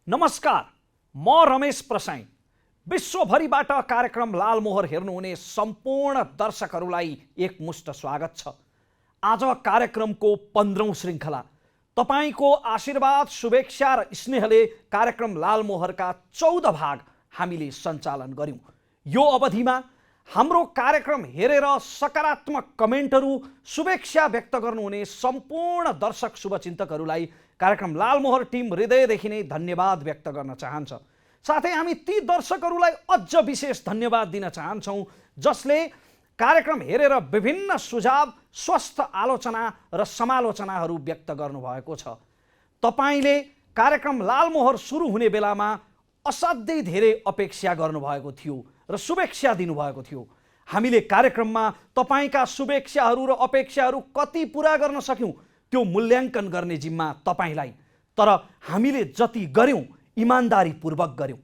नमस्कार, म रमेश प्रसाई। विश्वभरिबाट कार्यक्रम लालमोहर हेर्नुहुने सम्पूर्ण दर्शकहरूलाई एकमुष्ट स्वागत छ। आज कार्यक्रमको 15औं श्रृङ्खला। तपाईको आशीर्वाद, शुभेच्छा र स्नेहले कार्यक्रम लालमोहरका 14 भाग हामीले सञ्चालन गर्यौं। यो अवधिमा हाम्रो कार्यक्रम हेरेर सकारात्मक कमेन्टहरू, शुभेच्छा व्यक्त गर्नुहुने सम्पूर्ण दर्शक शुभचिन्तकहरूलाई कार्यक्रम लालमोहर टिम हृदयदेखि नै धन्यवाद व्यक्त गर्न चाहन्छ। साथै हामी ती दर्शकहरूलाई अझ विशेष धन्यवाद दिन चाहन्छौँ जसले कार्यक्रम हेरेर विभिन्न सुझाव, स्वस्थ आलोचना र समालोचनाहरू व्यक्त गर्नुभएको छ। तपाईले कार्यक्रम लालमोहर सुरु हुने बेलामा असाध्यै धेरै अपेक्षा गर्नुभएको थियो र शुभेच्छा दिनुभएको थियो। हामीले कार्यक्रममा तपाईका शुभेच्छाहरू र अपेक्षाहरू कति पूरा गर्न सक्यौं त्यो मूल्याङ्कन गर्ने जिम्मा तपाईलाई। तर हामीले जति गर्यौं इमानदारीपूर्वक गर्यौं।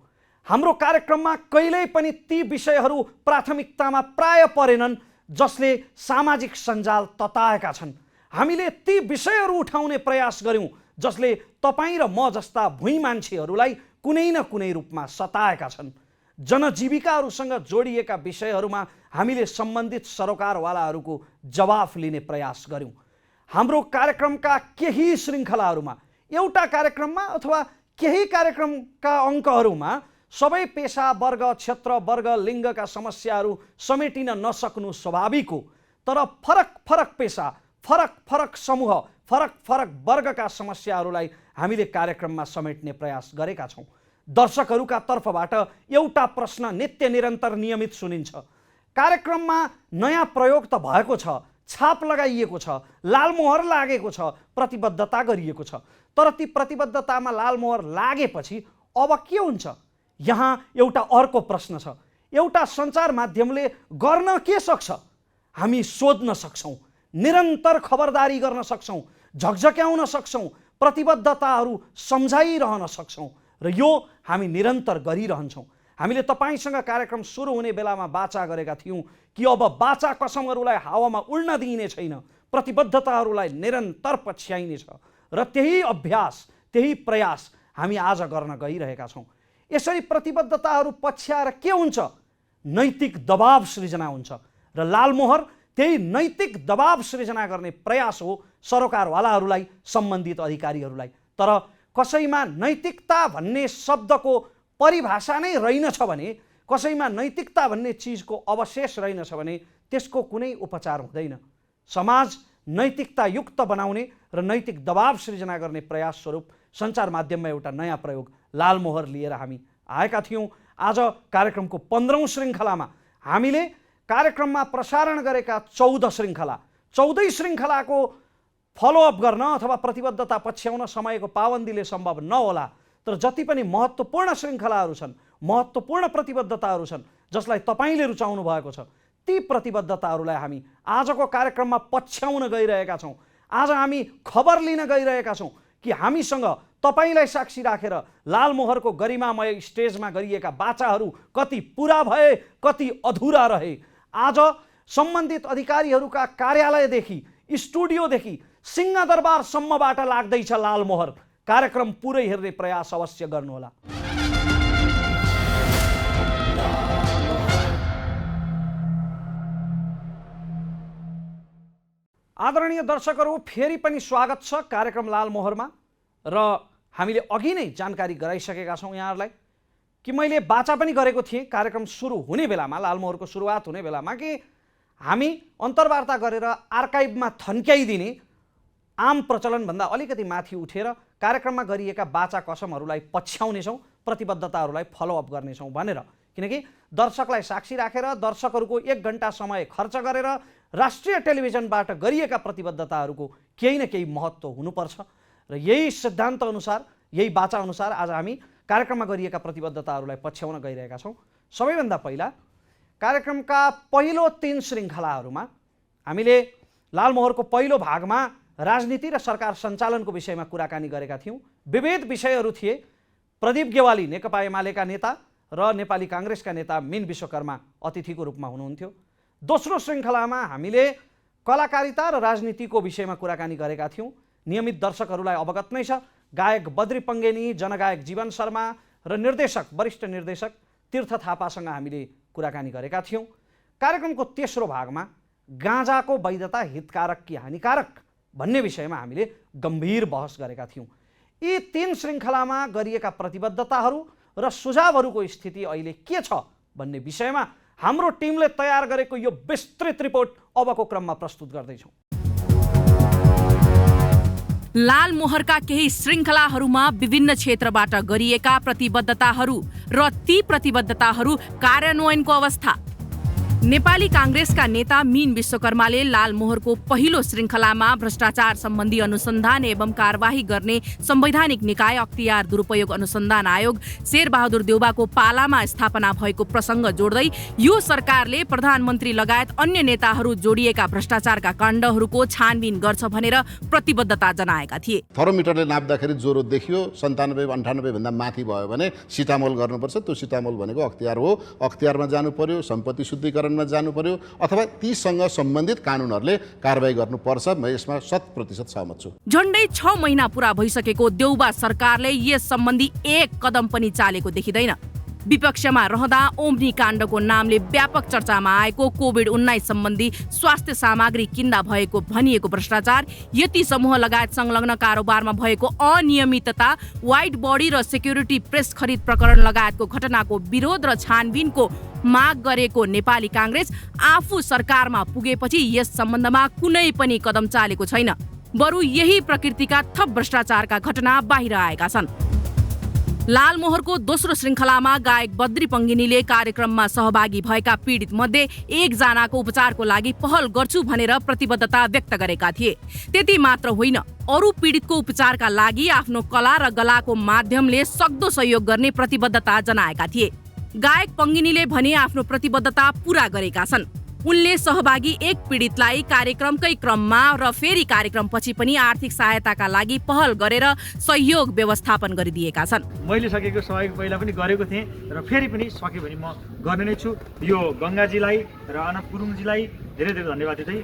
हाम्रो कार्यक्रममा कहिल्यै पनि ती विषयहरू प्राथमिकतामा प्राय परेनन् जसले सामाजिक सञ्जाल तताएका छन्। हामीले ती विषयहरू उठाउने प्रयास गर्यौं जसले तपाईं र म जस्ता भुइँ मान्छेहरूलाई कुनै न कुनै रूपमा सताएका छन्। जनजीविकाहरूसँग जोडिएका विषयहरूमा हामीले सम्बन्धित सरोकारवालाहरूको जवाफ लिने प्रयास गर्यौं। हाम्रो कार्यक्रमका केही श्रृङ्खलाहरूमा, एउटा कार्यक्रममा अथवा केही कार्यक्रमका अङ्कहरूमा सबै पेशा, वर्ग, क्षेत्र, वर्ग, लिङ्गका समस्याहरू समेटिन नसक्नु स्वाभाविक हो। तर फरक फरक पेशा, फरक फरक समूह, फरक फरक वर्गका समस्याहरूलाई हामीले कार्यक्रममा समेट्ने प्रयास गरेका छौँ। दर्शकहरूका तर्फबाट एउटा प्रश्न नित्य निरन्तर नियमित सुनिन्छ। कार्यक्रममा नयाँ प्रयोग त भएको छ, छाप लगाइएको छ, लालमोहर लागेको छ, प्रतिबद्धता गरिएको छ, तर ती प्रतिबद्धतामा लालमोहर लागेपछि अब के हुन्छ? यहाँ एउटा अर्को प्रश्न छ। एउटा सञ्चार माध्यमले गर्न के सक्छ? हामी सोध्न सक्छौँ, निरन्तर खबरदारी गर्न सक्छौँ, झकझक्याउन सक्छौँ, प्रतिबद्धताहरू सम्झाइरहन सक्छौँ र यो हामी निरन्तर गरिरहन्छौँ। हामीले तपाईसँग कार्यक्रम सुरु हुने बेलामा वाचा गरेका थियौँ कि अब वाचा कसमहरूलाई हावामा उड्न दिइने छैन, प्रतिबद्धताहरूलाई निरन्तर पछ्याइनेछ र त्यही अभ्यास, त्यही प्रयास हामी आज गर्न गइरहेका छौँ। यसरी प्रतिबद्धताहरू पछ्याएर के हुन्छ? नैतिक दबाव सृजना हुन्छ र लालमोहर त्यही नैतिक दबाव सृजना गर्ने प्रयास हो सरोकारवालाहरूलाई, सम्बन्धित अधिकारीहरूलाई। तर कसैमा नैतिकता भन्ने शब्दको परिभाषा नै रहेनछ भने, कसैमा नैतिकता भन्ने चिजको अवशेष रहेनछ भने त्यसको कुनै उपचार हुँदैन। समाज नैतिकतायुक्त बनाउने र नैतिक दबाव सृजना गर्ने प्रयास स्वरूप सञ्चार माध्यममा एउटा नयाँ प्रयोग लालमोहर लिएर हामी आएका थियौँ। आज कार्यक्रमको 15औं श्रृङ्खलामा हामीले कार्यक्रममा प्रसारण गरेका 14 श्रृङ्खला, 14 श्रृङ्खलाको फलोअप गर्न अथवा प्रतिबद्धता पछ्याउन समयको पाबन्दीले सम्भव नहोला। तर जति पनि महत्त्वपूर्ण श्रृङ्खलाहरू छन्, महत्त्वपूर्ण प्रतिबद्धताहरू छन् जसलाई तपाईँले रुचाउनु भएको छ, ती प्रतिबद्धताहरूलाई हामी आजको कार्यक्रममा पछ्याउन गइरहेका छौँ। आज हामी खबर लिन गइरहेका छौँ कि हामीसँग तपाईँलाई साक्षी राखेर लालमोहरको गरिमामय स्टेजमा गरिएका वाचाहरू कति पुरा भए, कति अधुरा रहे। आज सम्बन्धित अधिकारीहरूका कार्यालयदेखि, स्टुडियोदेखि सिंहदरबारसम्मबाट लाग्दैछ लालमोहर। कार्यक्रम पुरै हेर्ने प्रयास अवश्य गर्नुहोला। आदरणीय दर्शकहरू, फेरि पनि स्वागत छ कार्यक्रम लालमोहरमा। र हामीले अघि नै जानकारी गराइसकेका छौँ यहाँहरूलाई कि मैले वाचा पनि गरेको थिएँ कार्यक्रम सुरु हुने बेलामा, लालमोहरको सुरुवात हुने बेलामा, कि हामी अन्तर्वार्ता गरेर आर्काइभमा थन्क्याइदिने आम प्रचलनभन्दा अलिकति माथि उठेर कार्यक्रममा गरिएका वाचा कसमहरूलाई पछ्याउनेछौँ, प्रतिबद्धताहरूलाई फलोअप गर्नेछौँ भनेर। किनकि दर्शकलाई साक्षी राखेर, दर्शकहरूको 1 घण्टा समय खर्च गरेर राष्ट्रिय टेलिभिजनबाट गरिएका प्रतिबद्धताहरूको केही न केही महत्त्व हुनुपर्छ र यही सिद्धान्त अनुसार, यही वाचा अनुसार आज हामी कार्यक्रममा गरिएका प्रतिबद्धताहरूलाई पछ्याउन गइरहेका छौँ। सबैभन्दा पहिला कार्यक्रमका पहिलो 3 श्रृङ्खलाहरूमा हामीले लालमोहरको पहिलो भागमा राजनीति र सरकार सञ्चालनको विषयमा कुराकानी गरेका थियौँ। विविध विषयहरू थिए। प्रदीप गेवाली नेकपा एमालेका नेता र नेपाली काङ्ग्रेसका नेता मिन विश्वकर्मा अतिथिको रूपमा हुनुहुन्थ्यो। दोस्रो श्रृङ्खलामा हामीले कलाकारिता र राजनीतिको विषयमा कुराकानी गरेका थियौँ। नियमित दर्शकहरूलाई अवगत नै छ, गायक बद्री पङ्गेनी, जनगायक जीवन शर्मा र वरिष्ठ निर्देशक तीर्थ थापासँग हामीले कुराकानी गरेका थियौँ। कार्यक्रमको तेस्रो भागमा गाँजाको वैधता हितकारक कि हानिकारक भन्ने विषयमा हामीले गम्भीर बहस गरेका थियौँ। यी 3 श्रृङ्खलामा गरिएका प्रतिबद्धताहरू र सुझावहरूको स्थिति अहिले के छ भन्ने विषयमा हाम्रो टिमले तयार गरेको यो विस्तृत रिपोर्ट अबको क्रममा प्रस्तुत गर्दैछौँ। लालमोहरका केही श्रृङ्खलाहरूमा विभिन्न क्षेत्रबाट गरिएका प्रतिबद्धताहरू र ती प्रतिबद्धताहरू कार्यान्वयनको अवस्था। नेपाली काङ्ग्रेसका नेता मीन विश्वकर्माले लालमोहरको पहिलो श्रृङ्खलामा भ्रष्टाचार सम्बन्धी अनुसन्धान एवं कारबाही गर्ने संवैधानिक निकाय अख्तियार दुरुपयोग अनुसन्धान आयोग शेरबहादुर देउवाको पालामा स्थापना भएको प्रसङ्ग जोड्दै यो सरकारले प्रधानमन्त्री लगायत अन्य नेताहरू जोडिएका भ्रष्टाचारका काण्डहरूको छानबिन गर्छ भनेर प्रतिबद्धता जनाएका थिए। थर्मोमिटरले नाप्दाखेरि ज्वरो देखियो 97-98 भन्दा माथि भयो भने सिटामोल गर्नुपर्छ। त्यो सिटामोल भनेको अख्तियार हो, अख्तियारमा जानु पर्यो, सम्पत्ति शुद्धिकरण जानु पर्यो अथवा तीसँग सम्बन्धित कानुनहरूले कारबाही गर्नुपर्छ। म यसमा 100% सहमत छु। झन्डै 6 महिना पूरा भइसकेको देउवा सरकारले यस सम्बन्धी एक कदम पनि चालेको देखिँदैन। विपक्षमा रहँदा ओम्नी काण्डको नामले व्यापक चर्चामा आएको कोभिड-19 सम्बन्धी स्वास्थ्य सामग्री किन्दा भएको भनिएको भ्रष्टाचार, यति समूह लगायत संलग्न कारोबारमा भएको अनियमितता, व्हाइट बडी र सेक्युरिटी प्रेस खरिद प्रकरण लगायतको घटनाको विरोध र छानबिनको माग गरेको नेपाली काङ्ग्रेस आफू सरकारमा पुगेपछि यस सम्बन्धमा कुनै पनि कदम चालेको छैन। बरु यही प्रकृतिका थप भ्रष्टाचारका घटना बाहिर आएका छन्। लालमोहरको दोस्रो श्रृङ्खलामा गायक बद्री पङ्गिनीले कार्यक्रममा सहभागी भएका पीडित मध्ये एकजनाको उपचारको लागि पहल गर्छु भनेर प्रतिबद्धता व्यक्त गरेका थिए। त्यति मात्र होइन, अरू पीडितको उपचारका लागि आफ्नो कला र गलाको माध्यमले सक्दो सहयोग गर्ने प्रतिबद्धता जनाएका थिए। गायक पङ्गिनीले भने आफ्नो प्रतिबद्धता पूरा गरेका छन्। उनले सहभागी एक पीडितलाई कार्यक्रमकै क्रममा र फेरि कार्यक्रमपछि पनि आर्थिक सहायताका लागि पहल गरेर सहयोग व्यवस्थापन गरिदिएका छन्। मैले सकेको सहयोग पहिला पनि गरेको थिएँ र फेरि पनि सके भने म गर्ने नै छु। यो गङ्गाजीलाई र अनन्त गुरुङजीलाई धेरै धेरै धन्यवाद दिँदै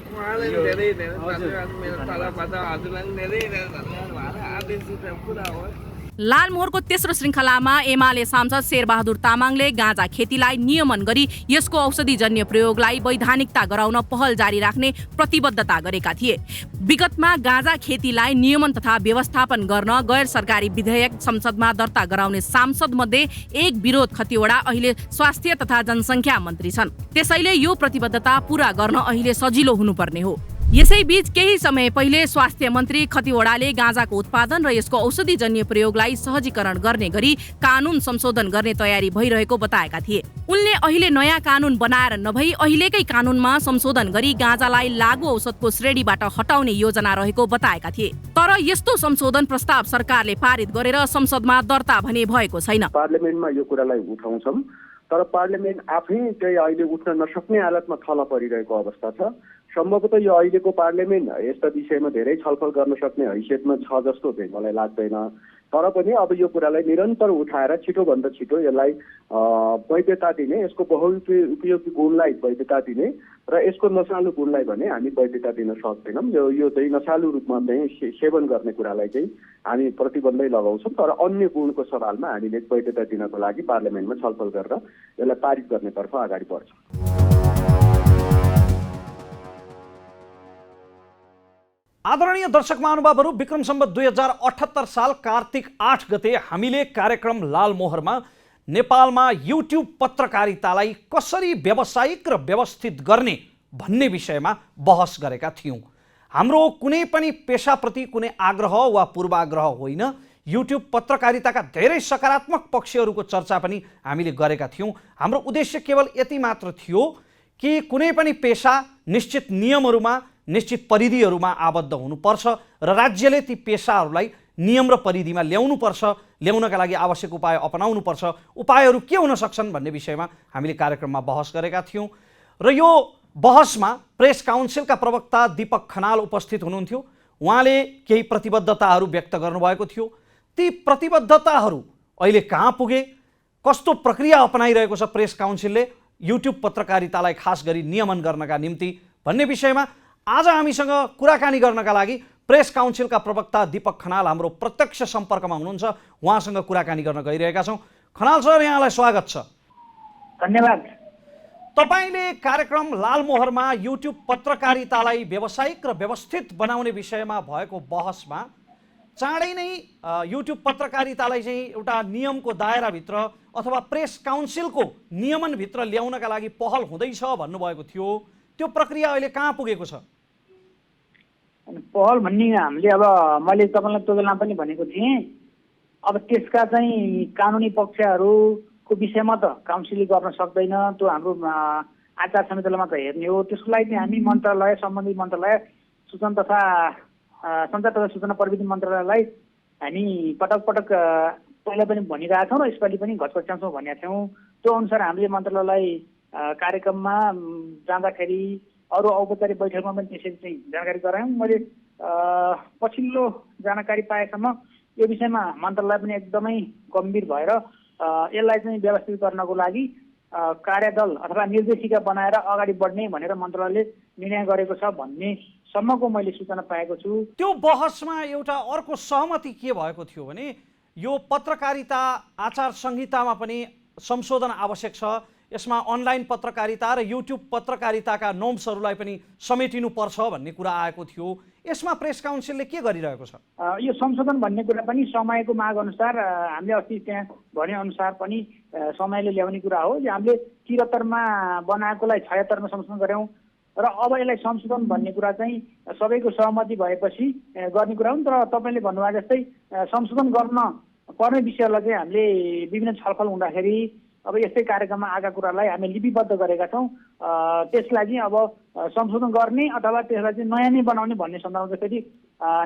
लालमोहरको तेस्रो श्रृङ्खलामा एमाले सांसद शेरबहादुर तामाङले गाँजा खेतीलाई नियमन गरी यसको औषधिजन्य प्रयोगलाई वैधानिकता गराउन पहल जारी राख्ने प्रतिबद्धता गरेका थिए। विगतमा गाँजा खेतीलाई नियमन तथा व्यवस्थापन गर्न गैर सरकारी विधेयक संसदमा दर्ता गराउने सांसद मध्ये एक विरोध खतिवडा अहिले स्वास्थ्य तथा जनसङ्ख्या मन्त्री छन्। त्यसैले यो प्रतिबद्धता पूरा गर्न अहिले सजिलो हुनुपर्ने हो। यसैबीच केही समय पहिले स्वास्थ्य मन्त्री खतिवडाले गाँजाको उत्पादन र यसको औषधिजन्य प्रयोगलाई सहजीकरण गर्ने गरी कानुन संशोधन गर्ने तयारी भइरहेको बताएका थिए। उनले अहिले नयाँ कानुन बनाएर नभई अहिलेकै कानुनमा संशोधन गरी गाँजालाई लागू औषधको श्रेणीबाट हटाउने योजना रहेको बताएका थिए। तर यस्तो संशोधन प्रस्ताव सरकारले पारित गरेर संसदमा दर्ता भने भएको छैन। पार्लियामेन्टमा यो कुरालाई उठाउँछौँ, तर पार्लियामेन्ट आफै चाहिँ अहिले उठ्न नसक्ने हालतमा थला परिरहेको अवस्था छ। सम्भवतः यो अहिलेको पार्लियामेन्ट यस्ता विषयमा धेरै छलफल गर्न सक्ने हैसियतमा छ जस्तो चाहिँ मलाई लाग्दैन। तर पनि अब यो कुरालाई निरन्तर उठाएर छिटोभन्दा छिटो यसलाई वैधता दिने, यसको बहुउपयोगी गुणलाई वैधता दिने र यसको नशालु गुणलाई भने हामी वैधता दिन सक्दैनौँ। यो चाहिँ नशालु रूपमा चाहिँ सेवन गर्ने कुरालाई चाहिँ हामी प्रतिबन्धै लगाउँछौँ। तर अन्य गुणको सवालमा हामीले वैधता दिनको लागि पार्लियामेन्टमा छलफल गरेर यसलाई पारित गर्नेतर्फ अगाडि बढ्छौँ। आदरणीय दर्शक महानुभावहरू, विक्रम सम्वत 2078 साल कार्तिक 8 गते हामीले कार्यक्रम लालमोहरमा नेपालमा युट्युब पत्रकारितालाई कसरी व्यावसायिक र व्यवस्थित गर्ने भन्ने विषयमा बहस गरेका थियौँ। हाम्रो कुनै पनि पेशाप्रति कुनै आग्रह वा पूर्वाग्रह होइन। युट्युब पत्रकारिताका धेरै सकारात्मक पक्षहरूको चर्चा पनि हामीले गरेका थियौँ। हाम्रो उद्देश्य केवल यति मात्र थियो कि कुनै पनि पेशा निश्चित नियमहरूमा, निश्चित परिधिहरूमा आबद्ध हुनुपर्छ र राज्यले ती पेशाहरूलाई नियम र परिधिमा ल्याउनुपर्छ। ल्याउनका लागि आवश्यक उपाय अपनाउनुपर्छ। उपायहरू के हुन सक्छन् भन्ने विषयमा हामीले कार्यक्रममा बहस गरेका थियौँ र यो बहसमा प्रेस काउन्सिलका प्रवक्ता दीपक खनाल उपस्थित हुनुहुन्थ्यो। उहाँले केही प्रतिबद्धताहरू व्यक्त गर्नुभएको थियो। ती प्रतिबद्धताहरू अहिले कहाँ पुगे, कस्तो प्रक्रिया अपनाइरहेको छ प्रेस काउन्सिलले युट्युब पत्रकारितालाई खास गरी नियमन गर्नका निम्ति भन्ने विषयमा आज हामीसँग कुराकानी गर्नका लागि प्रेस काउन्सिलका प्रवक्ता दीपक खनाल हाम्रो प्रत्यक्ष सम्पर्कमा हुनुहुन्छ। उहाँसँग कुराकानी गर्न गइरहेका छौँ। खनाल सर, यहाँलाई स्वागत छ। धन्यवाद। तपाईँले कार्यक्रम लालमोहरमा युट्युब पत्रकारितालाई व्यावसायिक र व्यवस्थित बनाउने विषयमा भएको बहसमा चाँडै नै युट्युब पत्रकारितालाई चाहिँ एउटा नियमको दायराभित्र अथवा प्रेस काउन्सिलको नियमनभित्र ल्याउनका लागि पहल हुँदैछ भन्नुभएको थियो। त्यो प्रक्रिया अहिले कहाँ पुगेको छ? पहल भन्ने हामीले अब मैले तपाईँलाई त्यो बेला पनि भनेको थिएँ, अब त्यसका चाहिँ कानुनी पक्षहरूको विषयमा त काउन्सिलले गर्न सक्दैन, त्यो हाम्रो आचार संहितालाई मात्र हेर्ने हो। त्यसको लागि चाहिँ हामी मन्त्रालय, सम्बन्धित मन्त्रालय, सूचना तथा सञ्चार तथा सूचना प्रविधि मन्त्रालयलाई हामी पटक पटक पहिला पनि भनिरहेका छौँ र यसपालि पनि घचघच्याउँछौँ भनेका थियौँ। त्यो अनुसार हामीले मन्त्रालयलाई कार्यक्रममा जाँदाखेरि अरू औपचारिक बैठकमा पनि त्यसरी चाहिँ जानकारी गरायौँ। मैले पछिल्लो जानकारी पाएसम्म यो विषयमा मन्त्रालय पनि एकदमै गम्भीर भएर यसलाई चाहिँ व्यवस्थित गर्नको लागि कार्यदल अथवा निर्देशिका बनाएर अगाडि बढ्ने भनेर मन्त्रालयले निर्णय गरेको छ भन्ने सम्मको मैले सूचना पाएको छु। त्यो बहसमा एउटा अर्को सहमति के भएको थियो भने यो पत्रकारिता आचार संहितामा पनि संशोधन आवश्यक छ, यसमा अनलाइन पत्रकारिता र युट्युब पत्रकारिताका नोर्म्सहरूलाई पनि समेटिनुपर्छ भन्ने कुरा आएको थियो। यसमा प्रेस काउन्सिलले के गरिरहेको छ? यो संशोधन भन्ने कुरा पनि समयको माग अनुसार हामीले अस्ति त्यहाँ भने अनुसार पनि समयले ल्याउने कुरा हो। हामीले 73मा बनाएकोलाई 76मा संशोधन गऱ्यौँ र अब यसलाई संशोधन भन्ने कुरा चाहिँ सबैको सहमति भएपछि गर्ने कुरा हो। तर तपाईँले भन्नुभएको जस्तै संशोधन गर्न पर्ने विषयलाई चाहिँ हामीले विभिन्न छलफल हुँदाखेरि अब यस्तै कार्यक्रममा आएका कुरालाई हामी लिपिबद्ध गरेका छौँ। त्यसलाई चाहिँ अब संशोधन गर्ने अथवा त्यसलाई चाहिँ नयाँ नै बनाउने भन्ने सन्दर्भमा फेरि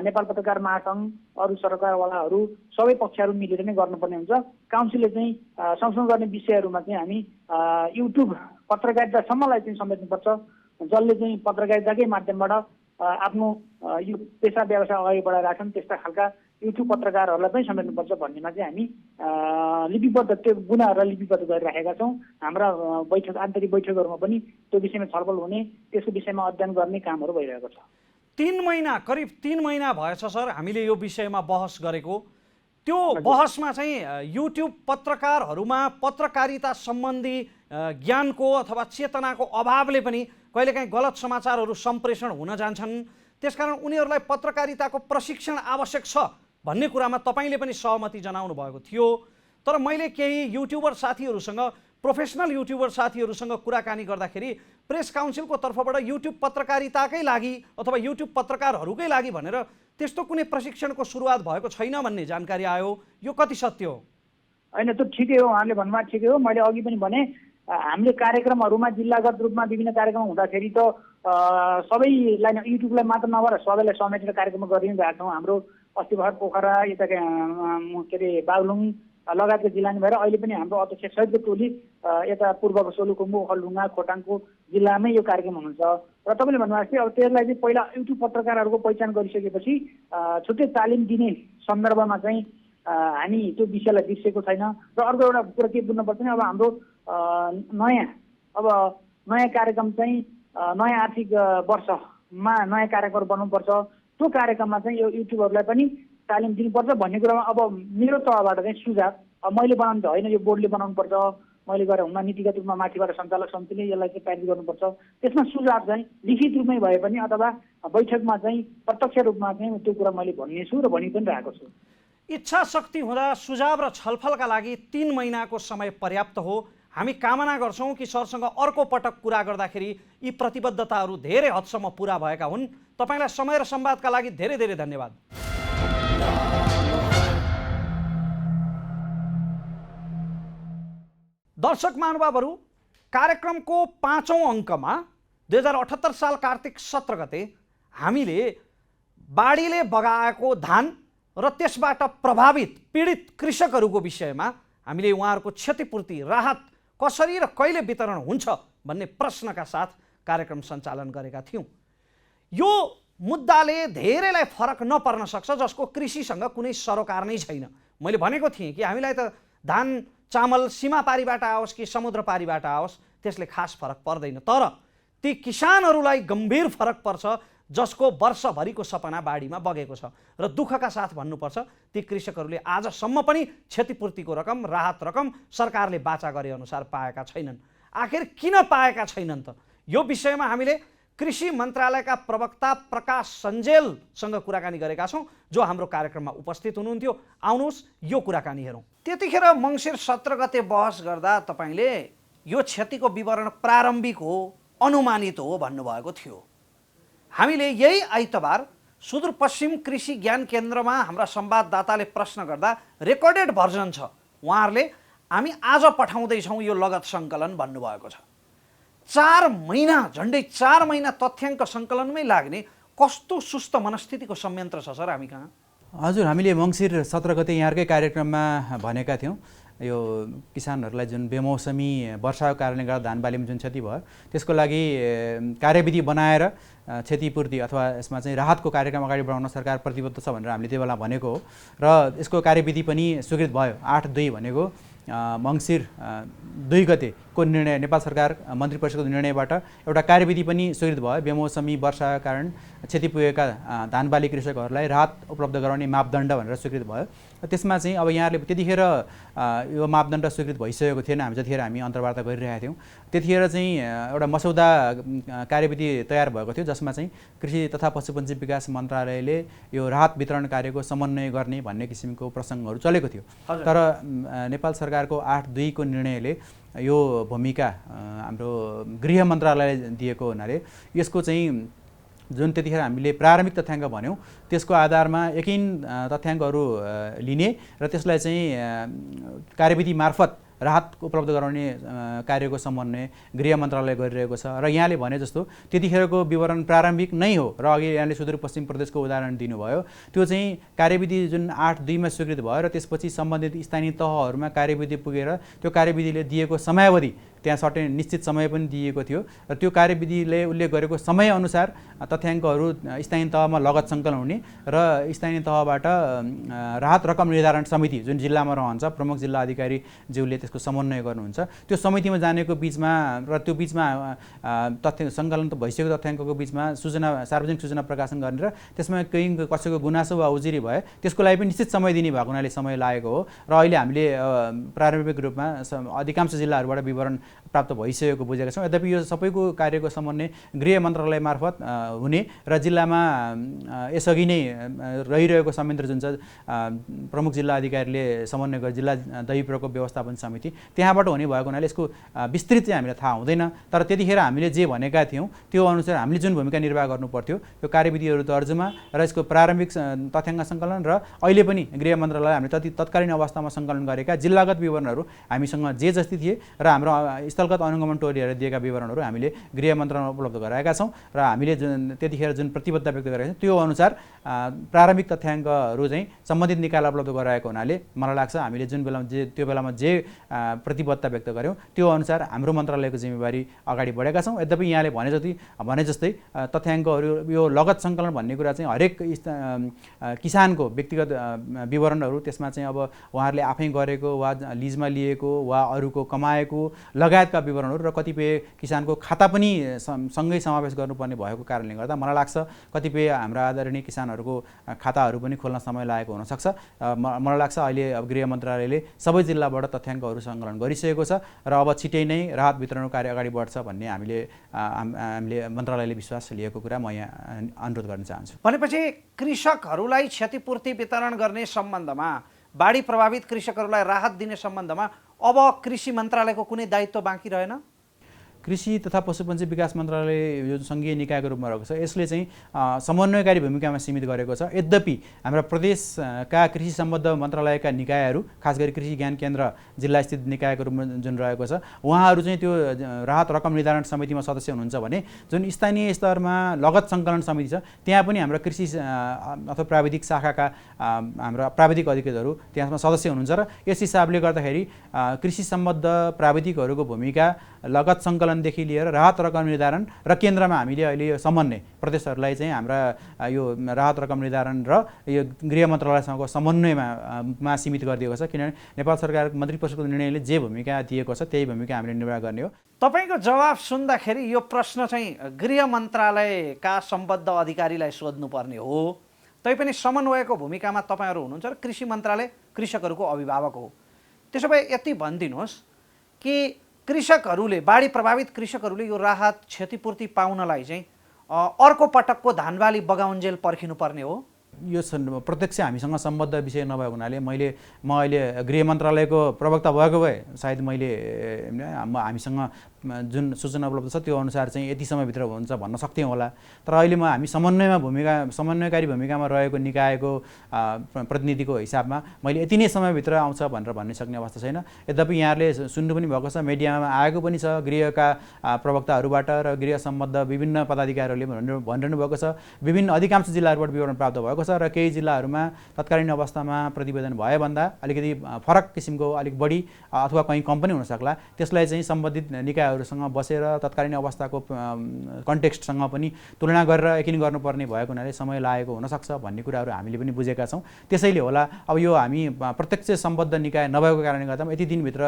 नेपाल पत्रकार महासङ्घ, अरू सरकारवालाहरू सबै पक्षहरू मिलेर नै गर्नुपर्ने हुन्छ। काउन्सिलले चाहिँ संशोधन गर्ने विषयहरूमा चाहिँ हामी युट्युब पत्रकारितासम्मलाई चाहिँ समेट्नुपर्छ, जसले चाहिँ पत्रकारिताकै माध्यमबाट आफ्नो यो पेसा व्यवसाय अगाडि बढाइरहेका छन् त्यस्ता खालका युट्युब पत्रकारहरूलाई पनि समेट्नुपर्छ भन्नेमा चाहिँ हामी लिपिबद्ध त्यो गुनाहरूलाई लिपिबद्ध गरिराखेका छौँ। हाम्रा बैठक आन्तरिक बैठकहरूमा पनि त्यो विषयमा छलफल हुने, त्यसको विषयमा अध्ययन गर्ने कामहरू भइरहेको छ। 3 महिना, करिब 3 महिना भएछ सर हामीले यो विषयमा बहस गरेको। त्यो बहसमा चाहिँ युट्युब पत्रकारहरूमा पत्रकारिता सम्बन्धी ज्ञानको अथवा चेतनाको अभावले पनि कहिलेकाहीँ गलत समाचारहरू सम्प्रेषण हुन जान्छन्, त्यसकारण उनीहरूलाई पत्रकारिताको प्रशिक्षण आवश्यक छ भन्ने कुरामा तपाईँले पनि सहमति जनाउनु भएको थियो। तर मैले केही युट्युबर साथीहरूसँग, प्रोफेसनल युट्युबर साथीहरूसँग कुराकानी गर्दाखेरि प्रेस काउन्सिलको तर्फबाट युट्युब पत्रकारिताकै लागि अथवा युट्युब पत्रकारहरूकै लागि भनेर त्यस्तो कुनै प्रशिक्षणको सुरुवात भएको छैन भन्ने जानकारी आयो। यो कति सत्य हो? होइन, त्यो ठिकै हो, उहाँले भन्नुभएको ठिकै हो। मैले अघि पनि भने हामीले कार्यक्रमहरूमा जिल्लागत रूपमा विभिन्न कार्यक्रम हुँदाखेरि त सबैलाई युट्युबलाई मात्र नभएर सबैलाई समेटेर कार्यक्रम गरिरहेका छौँ। हाम्रो अस्ति भर्खर पोखरा, यता के अरे बागलुङ लगायतको जिल्लामा भएर अहिले पनि हाम्रो अध्यक्ष सहितको टोली यता पूर्वको सोलुखुम्बु, ओखलढुङ्गा, खोटाङको जिल्लामै यो कार्यक्रम हुनुहुन्छ। र तपाईँले भन्नुभएको थियो अब त्यसलाई चाहिँ पहिला युट्युब पत्रकारहरूको पहिचान गरिसकेपछि छुट्टै तालिम दिने सन्दर्भमा चाहिँ हामी त्यो विषयलाई बिर्सेको छैन। र अर्को एउटा कुरा के बुझ्नुपर्छ भने अब हाम्रो नयाँ कार्यक्रम चाहिँ नयाँ आर्थिक वर्षमा नयाँ कार्यक्रम बनाउनुपर्छ। त्यो कार्यक्रममा चाहिँ यो युट्युबहरूलाई पनि तालिम दिनुपर्छ भन्ने कुरामा अब मेरो तहबाट चाहिँ सुझाव, अब मैले बनाउनु त होइन, यो बोर्डले बनाउनुपर्छ, मैले गएर हुन नीतिगत रूपमा माथिबाट सञ्चालक समितिले यसलाई चाहिँ प्यारिस गर्नुपर्छ। त्यसमा सुझाव चाहिँ लिखित रूपमै भए पनि अथवा बैठकमा चाहिँ प्रत्यक्ष रूपमा चाहिँ त्यो कुरा मैले भन्नेछु र भनि पनि रहेको छु। इच्छा शक्ति हुँदा सुझाव र छलफलका लागि 3 महिनाको समय पर्याप्त हो। हामी कामना गर्छौँ कि सरसँग अर्को पटक कुरा गर्दाखेरि यी प्रतिबद्धताहरू धेरै हदसम्म पुरा भएका हुन्। तपाईँलाई समय र संवादका लागि धेरै धेरै धन्यवाद। दर्शक महानुभावहरू, कार्यक्रमको 5औं अङ्कमा 2078 साल कार्तिक 17 गते हामीले बाढीले बगाएको धान र त्यसबाट प्रभावित पीडित कृषकहरूको विषयमा हामीले उहाँहरूको क्षतिपूर्ति राहत कसरी र कहिले वितरण हुन्छ भन्ने प्रश्नका साथ कार्यक्रम सञ्चालन गरेका थियौँ। यो मुद्दाले धेरैलाई फरक नपर्न सक्छ जसको कृषिसँग कुनै सरोकार नै छैन। मैले भनेको थिएँ कि हामीलाई त धान चामल सीमापारीबाट आओस् कि समुद्रपारीबाट आओस् त्यसले खास फरक पर्दैन, तर ती किसानहरूलाई गम्भीर फरक पर्छ जसको वर्षभरिको सपना बाढीमा बगेको छ र दुःखका साथ भन्नुपर्छ ती कृषकहरूले आजसम्म पनि क्षतिपूर्तिको रकम राहत रकम सरकारले वाचा गरे अनुसार पाएका छैनन्। आखिर किन पाएका छैनन् त? यो विषयमा हामीले कृषि मन्त्रालयका प्रवक्ता प्रकाश सञ्जेलसँग कुराकानी गरेका छौँ, जो हाम्रो कार्यक्रममा उपस्थित हुनुहुन्थ्यो। आउनुहोस् यो कुराकानी हेरौँ। त्यतिखेर मङ्सिर 17 गते बहस गर्दा तपाईँले यो क्षतिको विवरण प्रारम्भिक हो, अनुमानित हो भन्नुभएको थियो। हामीले यही आइतबार सुदूरपश्चिम कृषि ज्ञान केन्द्रमा हाम्रा संवाददाताले प्रश्न गर्दा रेकर्डेड भर्जन छ, उहाँहरूले हामी आज पठाउँदैछौँ यो लगत सङ्कलन भन्नुभएको छ। 4 महिना, झन्डै 4 महिना तथ्याङ्क सङ्कलनमै लाग्ने कस्तो सुस्त मनस्थितिको संयन्त्र छ सर हामी कहाँ? हजुर, हामीले मङ्सिर 17 गते यहाँकै कार्यक्रममा भनेका थियौँ यो किसानहरूलाई जुन बेमौसमी वर्षाको कारणले गर्दा धान बालीमा जुन क्षति भयो त्यसको लागि कार्यविधि बनाएर क्षतिपूर्ति अथवा यसमा चाहिँ राहतको कार्यक्रम अगाडि बढाउन सरकार प्रतिबद्ध छ भनेर हामीले त्यो बेला भनेको हो र यसको कार्यविधि पनि स्वीकृत भयो। 8/2 भनेको मङ्सिर 2 गतेको निर्णय, नेपाल सरकार मन्त्री परिषदको निर्णयबाट एउटा कार्यविधि पनि स्वीकृत भयो। बेमौसमी वर्षाका कारण क्षति पुगेका धान बाली कृषकहरूलाई राहत उपलब्ध गराउने मापदण्ड भनेर स्वीकृत भयो। त्यसमा चाहिँ अब यहाँले त्यतिखेर यो मापदण्ड स्वीकृत भइसकेको थिएन, जतिखेर हामी अन्तर्वार्ता गरिरहेका थियौँ त्यतिखेर चाहिँ एउटा मसौदा कार्यविधि तयार भएको थियो, जसमा चाहिँ कृषि तथा पशुपन्छी विकास मन्त्रालयले यो राहत वितरण कार्यको समन्वय गर्ने भन्ने किसिमको प्रसङ्गहरू चलेको थियो। तर नेपाल सरकारको 8/2 को निर्णयले यो भूमिका हाम्रो गृह मन्त्रालयले दिएको हुनाले यसको चाहिँ जुन त्यतिखेर हामीले प्रारम्भिक तथ्याङ्क भन्यौँ त्यसको आधारमा यकिन तथ्याङ्कहरू लिने र त्यसलाई चाहिँ कार्यविधि मार्फत राहत उपलब्ध गराउने कार्यको समन्वय गृह मन्त्रालय गरिरहेको छ। र यहाँले भने जस्तो त्यतिखेरको विवरण प्रारम्भिक नै हो र अघि यहाँले सुदूरपश्चिम प्रदेशको उदाहरण दिनुभयो, त्यो चाहिँ कार्यविधि जुन 8/2 मा स्वीकृत भयो र त्यसपछि सम्बन्धित स्थानीय तहहरूमा कार्यविधि पुगेर त्यो कार्यविधिले दिएको समयावधि त्यहाँ सर्टेन निश्चित समय पनि दिएको थियो र त्यो कार्यविधिले उल्लेख गरेको समयअनुसार तथ्याङ्कहरू स्थानीय तहमा लगत सङ्कलन हुने र स्थानीय तहबाट राहत रकम निर्धारण समिति जुन जिल्लामा रहन्छ, प्रमुख जिल्ला अधिकारी ज्यूले त्यसको समन्वय गर्नुहुन्छ, त्यो समितिमा जानेको बिचमा र त्यो बिचमा तथ्य सङ्कलन त भइसकेको तथ्याङ्कको बिचमा सार्वजनिक सूचना प्रकाशन गरेर त्यसमा केही कसैको गुनासो वा उजुरी भए त्यसको लागि पनि निश्चित समय दिने भएको हुनाले समय लागेको हो। र अहिले हामीले प्रारम्भिक रूपमा अधिकांश जिल्लाहरूबाट विवरण प्राप्त भइसकेको बुझेका छौँ। यद्यपि यो सबैको कार्यको समन्वय गृह मन्त्रालय मार्फत हुने र जिल्लामा यसअघि नै रहिरहेको संयन्त्र जुन छ प्रमुख जिल्ला अधिकारीले समन्वय गरी जिल्ला दैवी प्रकोप व्यवस्थापन समिति त्यहाँबाट हुने भएको हुनाले यसको विस्तृत चाहिँ हामीलाई थाहा हुँदैन। तर त्यतिखेर हामीले जे भनेका थियौँ त्यो अनुसार हामीले जुन भूमिका निर्वाह गर्नु पर्थ्यो यो कार्यविधिहरू तर्जुमा र यसको प्रारम्भिक तथ्याङ्क सङ्कलन र अहिले पनि गृह मन्त्रालय हामीले तत्कालीन अवस्थामा सङ्कलन गरेका जिल्लागत विवरणहरू हामीसँग जे जस्तै थिए र हाम्रो स्थलगत अनुगमन टोलीहरूले दिएका विवरणहरू हामीले गृह मन्त्रालयमा उपलब्ध गराएका छौँ र हामीले जुन त्यतिखेर जुन प्रतिबद्धता व्यक्त गरेका छौँ त्यो अनुसार प्रारम्भिक तथ्याङ्कहरू चाहिँ सम्बन्धित निकायलाई उपलब्ध गराएको हुनाले मलाई लाग्छ हामीले जुन बेलामा त्यो बेलामा जे प्रतिबद्धता व्यक्त गऱ्यौँ त्यो अनुसार हाम्रो मन्त्रालयको जिम्मेवारी अगाडि बढेका छौँ। यद्यपि यहाँले भने जस्तै तथ्याङ्कहरू यो लगत सङ्कलन भन्ने कुरा चाहिँ हरेक किसानको व्यक्तिगत विवरणहरू त्यसमा चाहिँ अब उहाँहरूले आफै गरेको वा लिजमा लिएको वा अरूको कमाएको लगायतका विवरणहरू र कतिपय किसानको खाता पनि सँगै समावेश गर्नुपर्ने भएको कारणले गर्दा मलाई लाग्छ कतिपय हाम्रा आदरणीय किसानहरूको खाताहरू पनि खोल्न समय लागेको हुनसक्छ। मलाई लाग्छ अहिले अब गृह मन्त्रालयले सबै जिल्लाबाट तथ्याङ्कहरू सङ्कलन गरिसकेको छ र अब छिटै नै राहत वितरणको कार्य अगाडि बढ्छ भन्ने हामीले मन्त्रालयले विश्वास लिएको कुरा म यहाँ अनुरोध गर्न चाहन्छु। भनेपछि कृषकहरूलाई क्षतिपूर्ति वितरण गर्ने सम्बन्धमा, बाढी प्रभावित कृषकहरूलाई राहत दिने सम्बन्धमा अब कृषि मन्त्रालयको कुनै दायित्व बाँकी रहेन? कृषि तथा पशुपन्छी विकास मन्त्रालय यो सङ्घीय निकायको रूपमा रहेको छ, यसले चाहिँ समन्वयकारी भूमिकामा सीमित गरेको छ। यद्यपि हाम्रा प्रदेशका कृषि सम्बद्ध मन्त्रालयका निकायहरू, खास गरी कृषि ज्ञान केन्द्र जिल्लास्थित निकायको रूपमा जुन रहेको छ, उहाँहरू चाहिँ त्यो राहत रकम निर्धारण समितिमा सदस्य हुनुहुन्छ भने जुन स्थानीय स्तरमा लगत सङ्कलन समिति छ त्यहाँ पनि हाम्रा कृषि अथवा प्राविधिक शाखाका हाम्रा प्राविधिक अधिकारीहरू त्यसमा सदस्य हुनुहुन्छ र यस हिसाबले गर्दाखेरि कृषि सम्बद्ध प्राविधिकहरूको भूमिका लगत सङ्कलनदेखि लिएर राहत रकम निर्धारण र केन्द्रमा हामीले अहिले यो समन्वय प्रदेशहरूलाई चाहिँ हाम्रा यो राहत रकम निर्धारण र यो गृह मन्त्रालयसँगको समन्वयमा सीमित गरिदिएको छ, किनभने नेपाल सरकार मन्त्री परिषदको निर्णयले जे भूमिका दिएको छ त्यही भूमिका हामीले निर्वाह गर्ने हो। तपाईँको जवाब सुन्दाखेरि यो प्रश्न चाहिँ गृह मन्त्रालयका सम्बद्ध अधिकारीलाई सोध्नुपर्ने हो, तैपनि समन्वयको भूमिकामा तपाईँहरू हुनुहुन्छ र कृषि मन्त्रालय कृषकहरूको अभिभावक हो। त्यसो भए यति भनिदिनुहोस् कि कृषकहरूले, बाढी प्रभावित कृषकहरूले यो राहत क्षतिपूर्ति पाउनलाई चाहिँ अर्को पटकको धानबाली बगाउन्जेल पर्खिनुपर्ने हो? यो प्रत्यक्ष हामीसँग सम्बद्ध विषय नभएको हुनाले म अहिले गृह मन्त्रालयको प्रवक्ता भएको भए सायद हामीसँग जुन सूचना उपलब्ध छ त्यो अनुसार चाहिँ यति समयभित्र हुन्छ भन्न सक्थ्यौँ होला। तर अहिले हामी समन्वयकारी भूमिकामा रहेको निकायको प्रतिनिधिको हिसाबमा मैले यति नै समयभित्र आउँछ भनेर भन्ने सक्ने अवस्था छैन। यद्यपि यहाँहरूले सुन्नु पनि भएको छ, मिडियामा आएको पनि छ, गृहका प्रवक्ताहरूबाट र गृह सम्बद्ध विभिन्न पदाधिकारीहरूले भनिरहनु भएको छ। विभिन्न अधिकांश जिल्लाहरूबाट विवरण प्राप्त भएको छ र केही जिल्लाहरूमा तत्कालीन अवस्थामा प्रतिवेदन भए भन्दा अलिकति फरक किसिमको अलिक बढी अथवा कहीँ कम पनि हुनसक्ला। त्यसलाई चाहिँ सम्बन्धित निकायहरूसँग बसेर तत्कालीन अवस्थाको कन्टेक्स्टसँग पनि तुलना गरेर यकिन गर्नुपर्ने भएको हुनाले समय लागेको हुनसक्छ भन्ने कुराहरू हामीले पनि बुझेका छौँ। त्यसैले होला अब यो हामी प्रत्यक्ष सम्बद्ध निकाय नभएको कारणले गर्दा यति दिनभित्र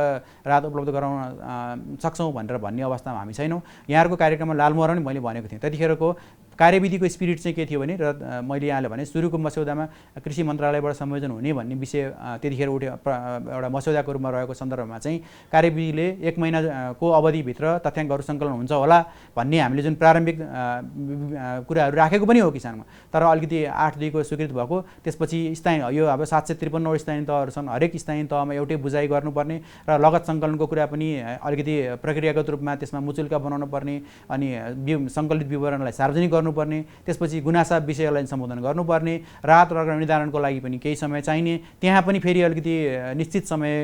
राहत उपलब्ध गराउन सक्छौँ भनेर भन्ने अवस्थामा हामी छैनौँ। यहाँहरूको कार्यक्रममा लालमोहरमा पनि मैले भनेको थिएँ, त्यतिखेरको कार्यविधिको स्पिरिट चाहिँ के थियो भने, र मैले यहाँले भने सुरुको मस्यौदामा कृषि मन्त्रालयबाट संयोजन हुने भन्ने विषय त्यतिखेर एउटा मस्यौदाको रूपमा रहेको सन्दर्भमा चाहिँ कार्यविधिले 1 महिनाको अवधिभित्र तथ्याङ्कहरू सङ्कलन हुन्छ होला भन्ने हामीले जुन प्रारम्भिक कुराहरू राखेको पनि हो किसानमा। तर अलिकति 8(2) को स्वीकृत भएको त्यसपछि स्थानीय यो अब 753 स्थानीय तहहरू छन्, हरेक स्थानीय तहमा एउटै बुझाइ गर्नुपर्ने र लगत सङ्कलनको कुरा पनि अलिकति प्रक्रियागत रूपमा त्यसमा मुचुल्का बनाउनु पर्ने, अनि सङ्कलित विवरणलाई सार्वजनिक गर्नुपर्ने, त्यसपछि गुनासा विषयलाई सम्बोधन गर्नुपर्ने, राहत रकम निर्धारणको लागि पनि केही समय चाहिने, त्यहाँ पनि फेरि अलिकति निश्चित समय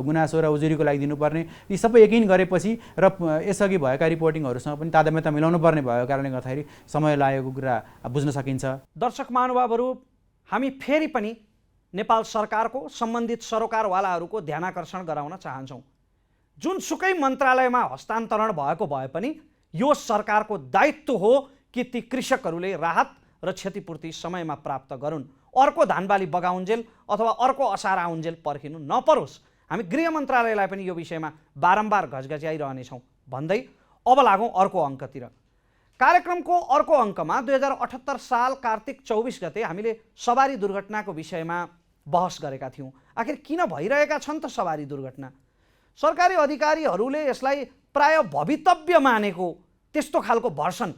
गुनासो र उजुरीको लागि दिनुपर्ने, यी सबै यकिन गरेपछि र यसअघि भएका रिपोर्टिङहरूसँग पनि तादात्म्यता मिलाउनु पर्ने भएको कारणले गर्दाखेरि समय लागेको कुरा बुझ्न सकिन्छ। दर्शक महानुभावहरू, हामी फेरि पनि नेपाल सरकारको सम्बन्धित सरोकारवालाहरूको ध्यानाकर्षण गराउन चाहन्छौँ। जुनसुकै मन्त्रालयमा हस्तान्तरण भएको भए पनि यो सरकारको दायित्व हो कि ती कृषकहरूले राहत र क्षतिपूर्ति समयमा प्राप्त गरून्, अर्को धानबाली बगाउन्जेल अथवा अर्को असार आउन्जेल पर्खिनु नपरोस्। हामी गृह मन्त्रालयलाई पनि यो विषयमा बारम्बार घचघच्याइरहनेछौँ भन्दै अब लागौँ अर्को अङ्कतिर। कार्यक्रमको अर्को अङ्कमा 2078 साल कार्तिक 24 गते हामीले सवारी दुर्घटनाको विषयमा बहस गरेका थियौँ। आखिर किन भइरहेका छन् त सवारी दुर्घटना? सरकारी अधिकारीहरूले यसलाई प्राय भवितव्य मानेको त्यस्तो खालको भर्सन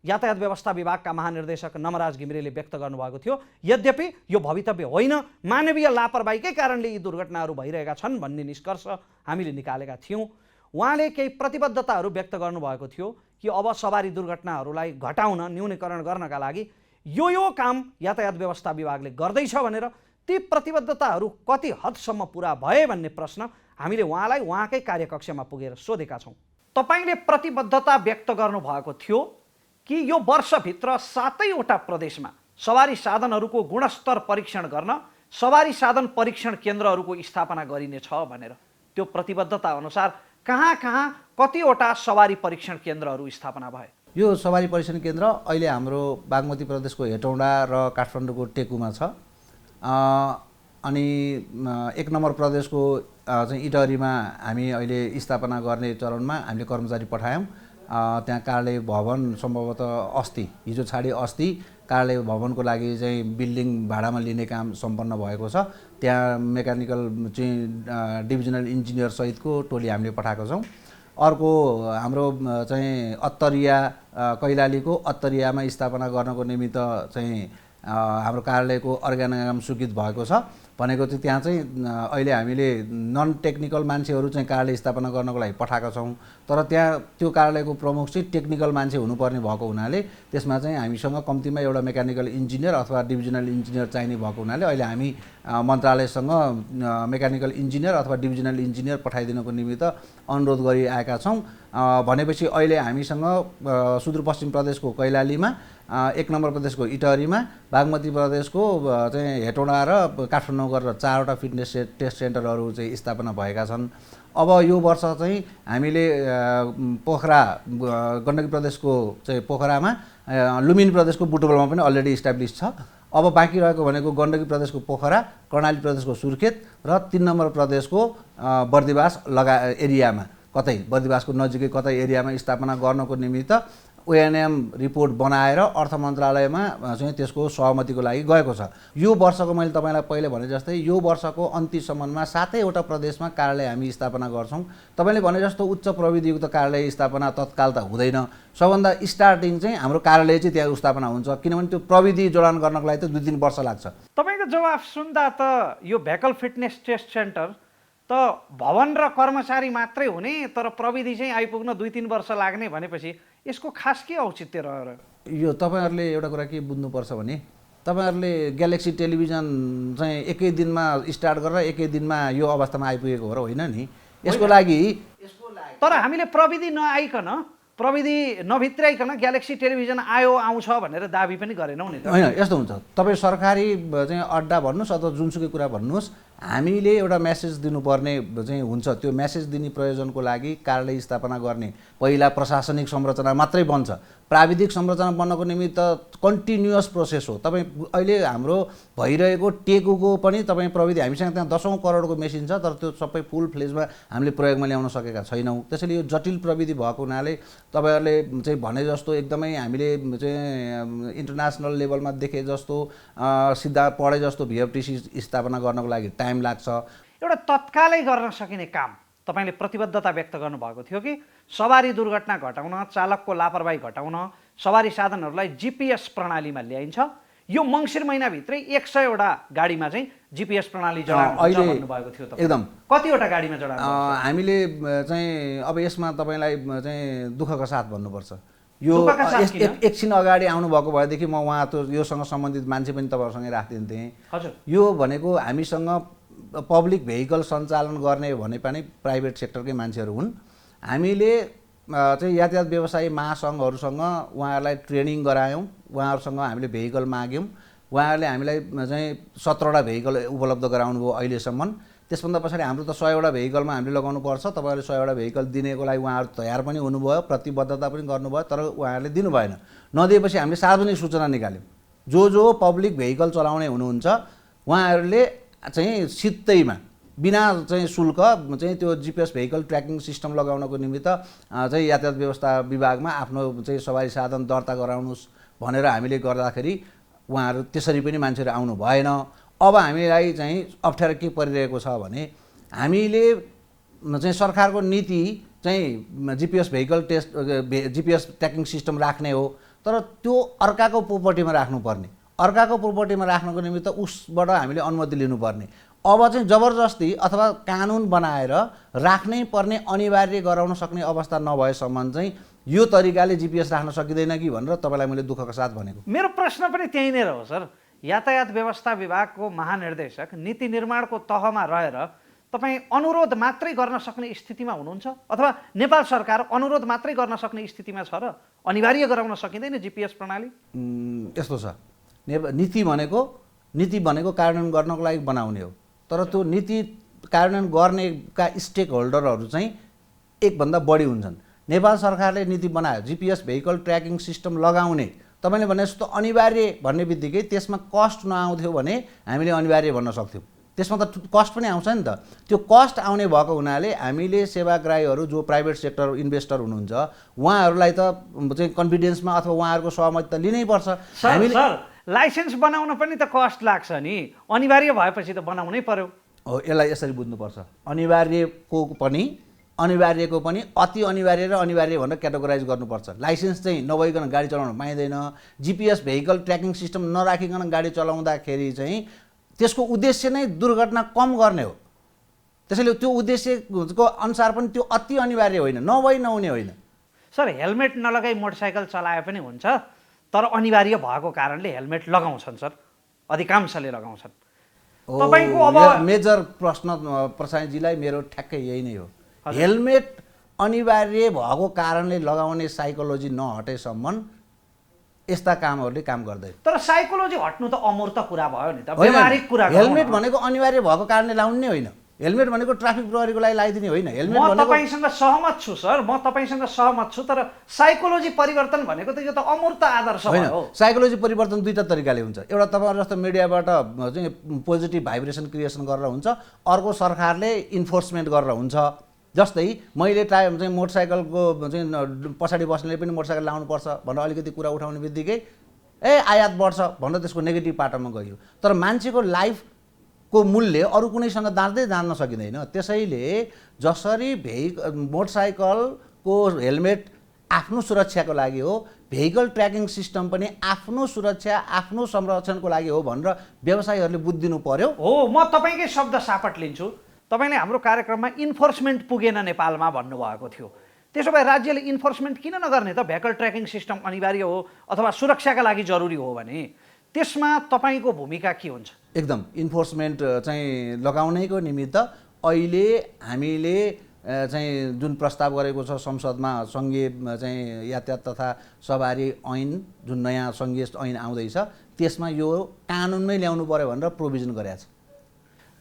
यातायात व्यवस्था विभागका महानिर्देशक नमराज घिमिरेले व्यक्त गर्नुभएको थियो। यद्यपि यो भवितव्य होइन, मानवीय लापरवाहीकै कारणले यी दुर्घटनाहरू भइरहेका छन् भन्ने निष्कर्ष हामीले निकालेका थियौँ। उहाँले केही प्रतिबद्धताहरू व्यक्त गर्नुभएको थियो कि अब सवारी दुर्घटनाहरूलाई घटाउन, न्यूनीकरण गर्नका लागि यो काम यातायात व्यवस्था विभागले गर्दैछ भनेर ती प्रतिबद्धताहरू कति हदसम्म पुरा भए भन्ने प्रश्न हामीले उहाँलाई उहाँकै कार्यकक्षमा पुगेर सोधेका छौँ। तपाईँले प्रतिबद्धता व्यक्त गर्नुभएको थियो कि यो वर्षभित्र 7वटा प्रदेशमा सवारी साधनहरूको गुणस्तर परीक्षण गर्न सवारी साधन परीक्षण केन्द्रहरूको स्थापना गरिनेछ भनेर। त्यो प्रतिबद्धता अनुसार कहाँ कतिवटा सवारी परीक्षण केन्द्रहरू स्थापना भए? यो सवारी परीक्षण केन्द्र अहिले हाम्रो बागमती प्रदेशको हेटौँडा र काठमाडौँको टेकुमा छ। अनि 1 नम्बर प्रदेशको चाहिँ इटहरीमा हामी अहिले स्थापना गर्ने चरणमा हामीले कर्मचारी पठायौँ। त्यहाँ कार्यालय भवन सम्भवतः हिजो छाडी अस्ति कार्यालय भवनको लागि चाहिँ बिल्डिङ भाडामा लिने काम सम्पन्न भएको छ। त्यहाँ मेकानिकल चाहिँ डिभिजनल इन्जिनियर सहितको टोली हामीले पठाएको छौँ। अर्को हाम्रो चाहिँ अत्तरिया कैलालीको अत्तरियामा स्थापना गर्नको निमित्त चाहिँ हाम्रो कार्यालयको अर्गानाग्राम स्वीकृत भएको छ। भनेको चाहिँ त्यहाँ चाहिँ अहिले हामीले नन टेक्निकल मान्छेहरू चाहिँ कार्यालय स्थापना गर्नको लागि पठाएका छौँ। तर त्यहाँ त्यो कार्यालयको प्रमुख चाहिँ टेक्निकल मान्छे हुनुपर्ने भएको हुनाले त्यसमा चाहिँ हामीसँग कम्तीमा एउटा मेकानिकल इन्जिनियर अथवा डिभिजनल इन्जिनियर चाहिने भएको हुनाले अहिले हामी मन्त्रालयसँग मेकानिकल इन्जिनियर अथवा डिभिजनल इन्जिनियर पठाइदिनको निमित्त अनुरोध गरिआएका छौँ। भनेपछि अहिले हामीसँग सुदूरपश्चिम प्रदेशको कैलालीमा, 1 नम्बर प्रदेशको इटहरीमा, बागमती प्रदेशको चाहिँ हेटौँडा र काठमाडौँ गरेर 4वटा फिटनेस टेस्ट सेन्टरहरू चाहिँ स्थापना भएका छन्। अब यो वर्ष चाहिँ हामीले पोखरा गण्डकी प्रदेशको चाहिँ पोखरामा लुम्बिनी प्रदेशको बुटवलमा पनि अलरेडी इस्टाब्लिस छ। अब बाँकी रहेको भनेको गण्डकी प्रदेशको पोखरा, कर्णाली प्रदेशको सुर्खेत र 3 नम्बर प्रदेशको बर्दिवास एरियामा, कतै बर्दिवासको नजिकै कतै एरियामा स्थापना गर्नको निमित्त ओएनएम रिपोर्ट बनाएर अर्थ मन्त्रालयमा चाहिँ त्यसको सहमतिको लागि गएको छ। यो वर्षको मैले तपाईँलाई पहिले भने जस्तै यो वर्षको अन्त्यसम्ममा 7वटा प्रदेशमा कार्यालय हामी स्थापना गर्छौँ। तपाईँले भने जस्तो उच्च प्रविधियुक्त कार्यालय स्थापना तत्काल त हुँदैन। सबभन्दा स्टार्टिङ चाहिँ हाम्रो कार्यालय चाहिँ त्यहाँ स्थापना हुन्छ, किनभने त्यो प्रविधि जोडान गर्नको लागि त 2-3 वर्ष लाग्छ। तपाईँको जवाफ सुन्दा त यो भेहिकल फिटनेस टेस्ट सेन्टर त भवन र कर्मचारी मात्रै हुने तर प्रविधि चाहिँ आइपुग्न 2-3 वर्ष लाग्ने भनेपछि यसको खास के औचित्य रहेर? यो तपाईँहरूले एउटा कुरा के बुझ्नुपर्छ भने तपाईँहरूले ग्यालेक्सी टेलिभिजन चाहिँ एकै दिनमा स्टार्ट गरेर एकै दिनमा यो अवस्थामा आइपुगेको हो र होइन नि। यसको लागि तर हामीले प्रविधि नआइकन, प्रविधि नभित्राइकन ग्यालेक्सी टेलिभिजन आउँछ भनेर दाबी पनि गरेनौँ नि। होइन, यस्तो हुन्छ, तपाईँ सरकारी चाहिँ अड्डा भन्नुहोस् अथवा जुनसुकै कुरा भन्नुहोस्, हामीले एउटा मेसेज दिनुपर्ने चाहिँ हुन्छ। त्यो मेसेज दिने प्रयोजनको लागि कार्यालय स्थापना गर्ने पहिला प्रशासनिक संरचना मात्रै बन्छ। प्राविधिक संरचना बन्नको निमित्त कन्टिन्युअस प्रोसेस हो। तपाईँ अहिले हाम्रो भइरहेको टेकुको पनि तपाईँ प्रविधि हामीसँग त्यहाँ 10औं करोडको मेसिन छ, तर त्यो सबै फुल फ्लेजमा हामीले प्रयोगमा ल्याउन सकेका छैनौँ। त्यसैले यो जटिल प्रविधि भएको हुनाले तपाईँहरूले चाहिँ भने जस्तो एकदमै हामीले चाहिँ इन्टरनेसनल लेभलमा देखे जस्तो सिधा पढे जस्तो VFTC स्थापना गर्नको लागि टाइम लाग्छ। एउटा तत्कालै गर्न सकिने काम तपाईँले प्रतिबद्धता व्यक्त गर्नुभएको थियो कि सवारी दुर्घटना घटाउन, चालकको लापरवाही घटाउन सवारी साधनहरूलाई GPS प्रणालीमा ल्याइन्छ। यो मङ्सिर महिनाभित्रै 100वटा गाडीमा चाहिँ GPS प्रणाली जडान हुन्छ भन्नुभएको थियो। एकदम कतिवटा गाडीमा जडान? हामीले चाहिँ अब यसमा तपाईँलाई चाहिँ दुःखका साथ भन्नुपर्छ, यो एकछिन अगाडि आउनुभएको भएदेखि म उहाँ त योसँग सम्बन्धित मान्छे पनि तपाईँहरूसँगै राखिदिन्थेँ। हजुर, यो भनेको हामीसँग पब्लिक भेहिकल सञ्चालन गर्ने भने पनि प्राइभेट सेक्टरकै मान्छेहरू हुन्। हामीले चाहिँ यातायात व्यवसायी महासङ्घहरूसँग उहाँहरूलाई ट्रेनिङ गरायौँ, उहाँहरूसँग हामीले भेहिकल माग्यौँ। उहाँहरूले हामीलाई चाहिँ 17वटा भेहिकल उपलब्ध गराउनु भयो अहिलेसम्म। त्यसभन्दा पछाडि हाम्रो त 100वटा भेहिकलमा हामीले लगाउनु पर्छ। तपाईँहरूले 100वटा भेहिकल दिनेको लागि उहाँहरू तयार पनि हुनुभयो, प्रतिबद्धता पनि गर्नुभयो, तर उहाँहरूले दिनु भएन। नदिएपछि हामीले सार्वजनिक सूचना निकाल्यौँ। जो पब्लिक भेहिकल चलाउने हुनुहुन्छ उहाँहरूले चाहिँ सित्तैमा बिना चाहिँ शुल्क चाहिँ त्यो GPS भेहिकल ट्र्याकिङ सिस्टम लगाउनको निमित्त चाहिँ यातायात व्यवस्था विभागमा आफ्नो चाहिँ सवारी साधन दर्ता गराउनुहोस् भनेर हामीले गर्दाखेरि उहाँहरू त्यसरी पनि मान्छेहरू आउनु भएन। अब हामीलाई चाहिँ अप्ठ्यारो के परिरहेको छ भने हामीले चाहिँ सरकारको नीति चाहिँ GPS vehicle GPS tracking system राख्ने हो, तर त्यो अर्काको प्रोपर्टीमा राख्नुपर्ने, अर्काको प्रोपर्टीमा राख्नको निमित्त उसबाट हामीले अनुमति लिनुपर्ने। अब चाहिँ जबरजस्ती अथवा कानुन बनाएर राख्नै पर्ने अनिवार्य गराउन सक्ने अवस्था नभएसम्म चाहिँ यो तरिकाले GPS राख्न सकिँदैन कि भनेर तपाईँलाई मैले दुःखका साथ भनेको। मेरो प्रश्न पनि त्यही नै हो सर। यातायात व्यवस्था विभागको महानिर्देशक नीति निर्माणको तहमा रहेर तपाईँ अनुरोध मात्रै गर्न सक्ने स्थितिमा हुनुहुन्छ अथवा नेपाल सरकार अनुरोध मात्रै गर्न सक्ने स्थितिमा छ र अनिवार्य गराउन सकिँदैन GPS प्रणाली? यस्तो छ, नीति भनेको कार्यान्वयन गर्नको लागि बनाउने हो, तर त्यो नीति कार्यान्वयन गर्नेका स्टेक होल्डरहरू चाहिँ एकभन्दा बढी हुन्छन्। नेपाल सरकारले नीति बनायो GPS भेहिकल ट्र्याकिङ सिस्टम लगाउने, तपाईँले भने जस्तो अनिवार्य भन्ने बित्तिकै त्यसमा कस्ट नआउँथ्यो भने हामीले अनिवार्य भन्न सक्थ्यौँ। त्यसमा त कस्ट पनि आउँछ नि त। त्यो कस्ट आउने भएको हुनाले हामीले सेवाग्राहीहरू जो प्राइभेट सेक्टर इन्भेस्टर हुनुहुन्छ उहाँहरूलाई त चाहिँ कन्फिडेन्समा अथवा उहाँहरूको सहमति त लिनै पर्छ। हामीले लाइसेन्स बनाउन पनि त कस्ट लाग्छ नि, अनिवार्य भएपछि त बनाउनै पर्यो। हो, यसलाई यसरी बुझ्नुपर्छ, अनिवार्यको पनि अति अनिवार्य र अनिवार्य भनेर क्याटेगोराइज गर्नुपर्छ। लाइसेन्स चाहिँ नभइकन गाडी चलाउन पाइँदैन। GPS भेहिकल ट्र्याकिङ सिस्टम नराखिकन गाडी चलाउँदाखेरि चाहिँ त्यसको उद्देश्य नै दुर्घटना कम गर्ने हो। त्यसैले त्यो उद्देश्यको अनुसार पनि त्यो अति अनिवार्य होइन, नहुने होइन। सर, हेलमेट नलगाई मोटरसाइकल चलाए पनि हुन्छ, तर अनिवार्य भएको कारणले हेलमेट लगाउँछन् सर, अधिकांशले लगाउँछन्। तपाईँको अब मेजर प्रश्न प्रसादजीलाई मेरो ठ्याक्कै यही नै हो। हेलमेट अनिवार्य भएको कारणले लगाउने साइकोलोजी नहटेसम्म यस्ता कामहरूले काम गर्दैन। तर साइकोलोजी हट्नु त अमूर्त कुरा भयो नि त, व्यवहारिक कुरा। हेलमेट भनेको अनिवार्य भएको कारणले लाउने होइन, हेलमेट भनेको ट्राफिक प्रहरीको लागि लगाइदिने होइन। हेलमेट म भनेको तपाईसँग सहमत छु सर, म तपाईसँग सहमत छु, तर साइकोलोजी परिवर्तन भनेको त यो त अमूर्त आदर्श होइन। हो। साइकोलोजी परिवर्तन दुईटा तरिकाले हुन्छ। एउटा तपाईँहरू जस्तो मिडियाबाट चाहिँ पोजिटिभ भाइब्रेसन क्रिएसन गरेर हुन्छ, अर्को सरकारले इन्फोर्समेन्ट गरेर हुन्छ। जस्तै मैले चाहिँ मोटरसाइकलको चाहिँ पछाडि बस्नेले पनि मोटरसाइकल लाउनुपर्छ भनेर अलिकति कुरा उठाउने बित्तिकै आयात बढ्छ भनेर त्यसको नेगेटिभ पाटोमा गयो। तर मान्छेको लाइफको मूल्य अरू कुनैसँग दाँच्दै जान्न सकिँदैन। त्यसैले जसरी मोटरसाइकलको हेलमेट आफ्नो सुरक्षाको लागि हो, भेहिकल ट्र्याकिङ सिस्टम पनि आफ्नो सुरक्षा आफ्नो संरक्षणको लागि हो भनेर व्यवसायीहरूले बुझिदिनु पर्यो। हो, म तपाईँकै शब्द सापट लिन्छु। तपाईँले हाम्रो कार्यक्रममा इन्फोर्समेन्ट पुगेन नेपालमा भन्नुभएको थियो। त्यसो भए राज्यले इन्फोर्समेन्ट किन नगर्ने त? भेहिकल ट्र्याकिङ सिस्टम अनिवार्य हो अथवा सुरक्षाका लागि जरुरी हो भने त्यसमा तपाईँको भूमिका के हुन्छ? एकदम इन्फोर्समेन्ट चाहिँ लगाउनेको निमित्त अहिले हामीले चाहिँ जुन प्रस्ताव गरेको छ संसदमा सङ्घीय चाहिँ यातायात तथा सवारी ऐन, जुन नयाँ सङ्घीय ऐन आउँदैछ, त्यसमा यो कानुनमै ल्याउनु पर्यो भनेर प्रोभिजन गरेको छ।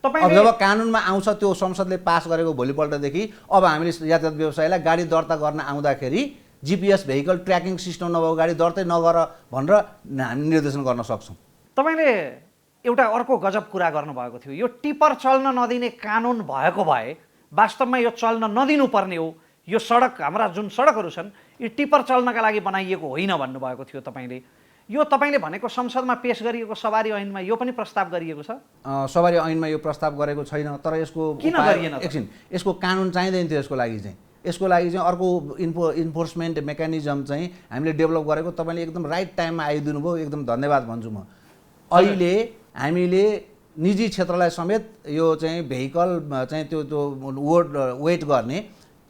अब जब कानुनमा आउँछ त्यो संसदले पास गरेको भोलिपल्टदेखि अब हामीले यातायात व्यवसायलाई गाडी दर्ता गर्न आउँदाखेरि GPS भेहिकल ट्र्याकिङ सिस्टम नभएको गाडी दर्तै नगर भनेर हामी निर्देशन गर्न सक्छौँ। तपाईँले एउटा अर्को गजब कुरा गर्नुभएको थियो। यो टिपर चल्न नदिने कानुन भएको भए वास्तवमा यो चल्न नदिनुपर्ने हो। यो सडक, हाम्रा जुन सडकहरू छन् यो टिपर चल्नका लागि बनाइएको होइन भन्नुभएको थियो तपाईँले। यो तपाईँले भनेको संसदमा पेश गरिएको सवारी ऐनमा यो पनि प्रस्ताव गरिएको छ? सवारी ऐनमा यो प्रस्ताव गरेको छैन। तर यसको किन गरिएन? एकछिन, यसको कानुन चाहिँदैन थियो। यसको लागि चाहिँ अर्को इन्फोर्समेन्ट मेकानिजम चाहिँ हामीले डेभलप गरेको। तपाईँले एकदम राइट टाइममा आइदिनु भयो, एकदम धन्यवाद भन्छु म। अहिले हामीले निजी क्षेत्रलाई समेत यो चाहिँ भेहिकल चाहिँ त्यो वेट गर्ने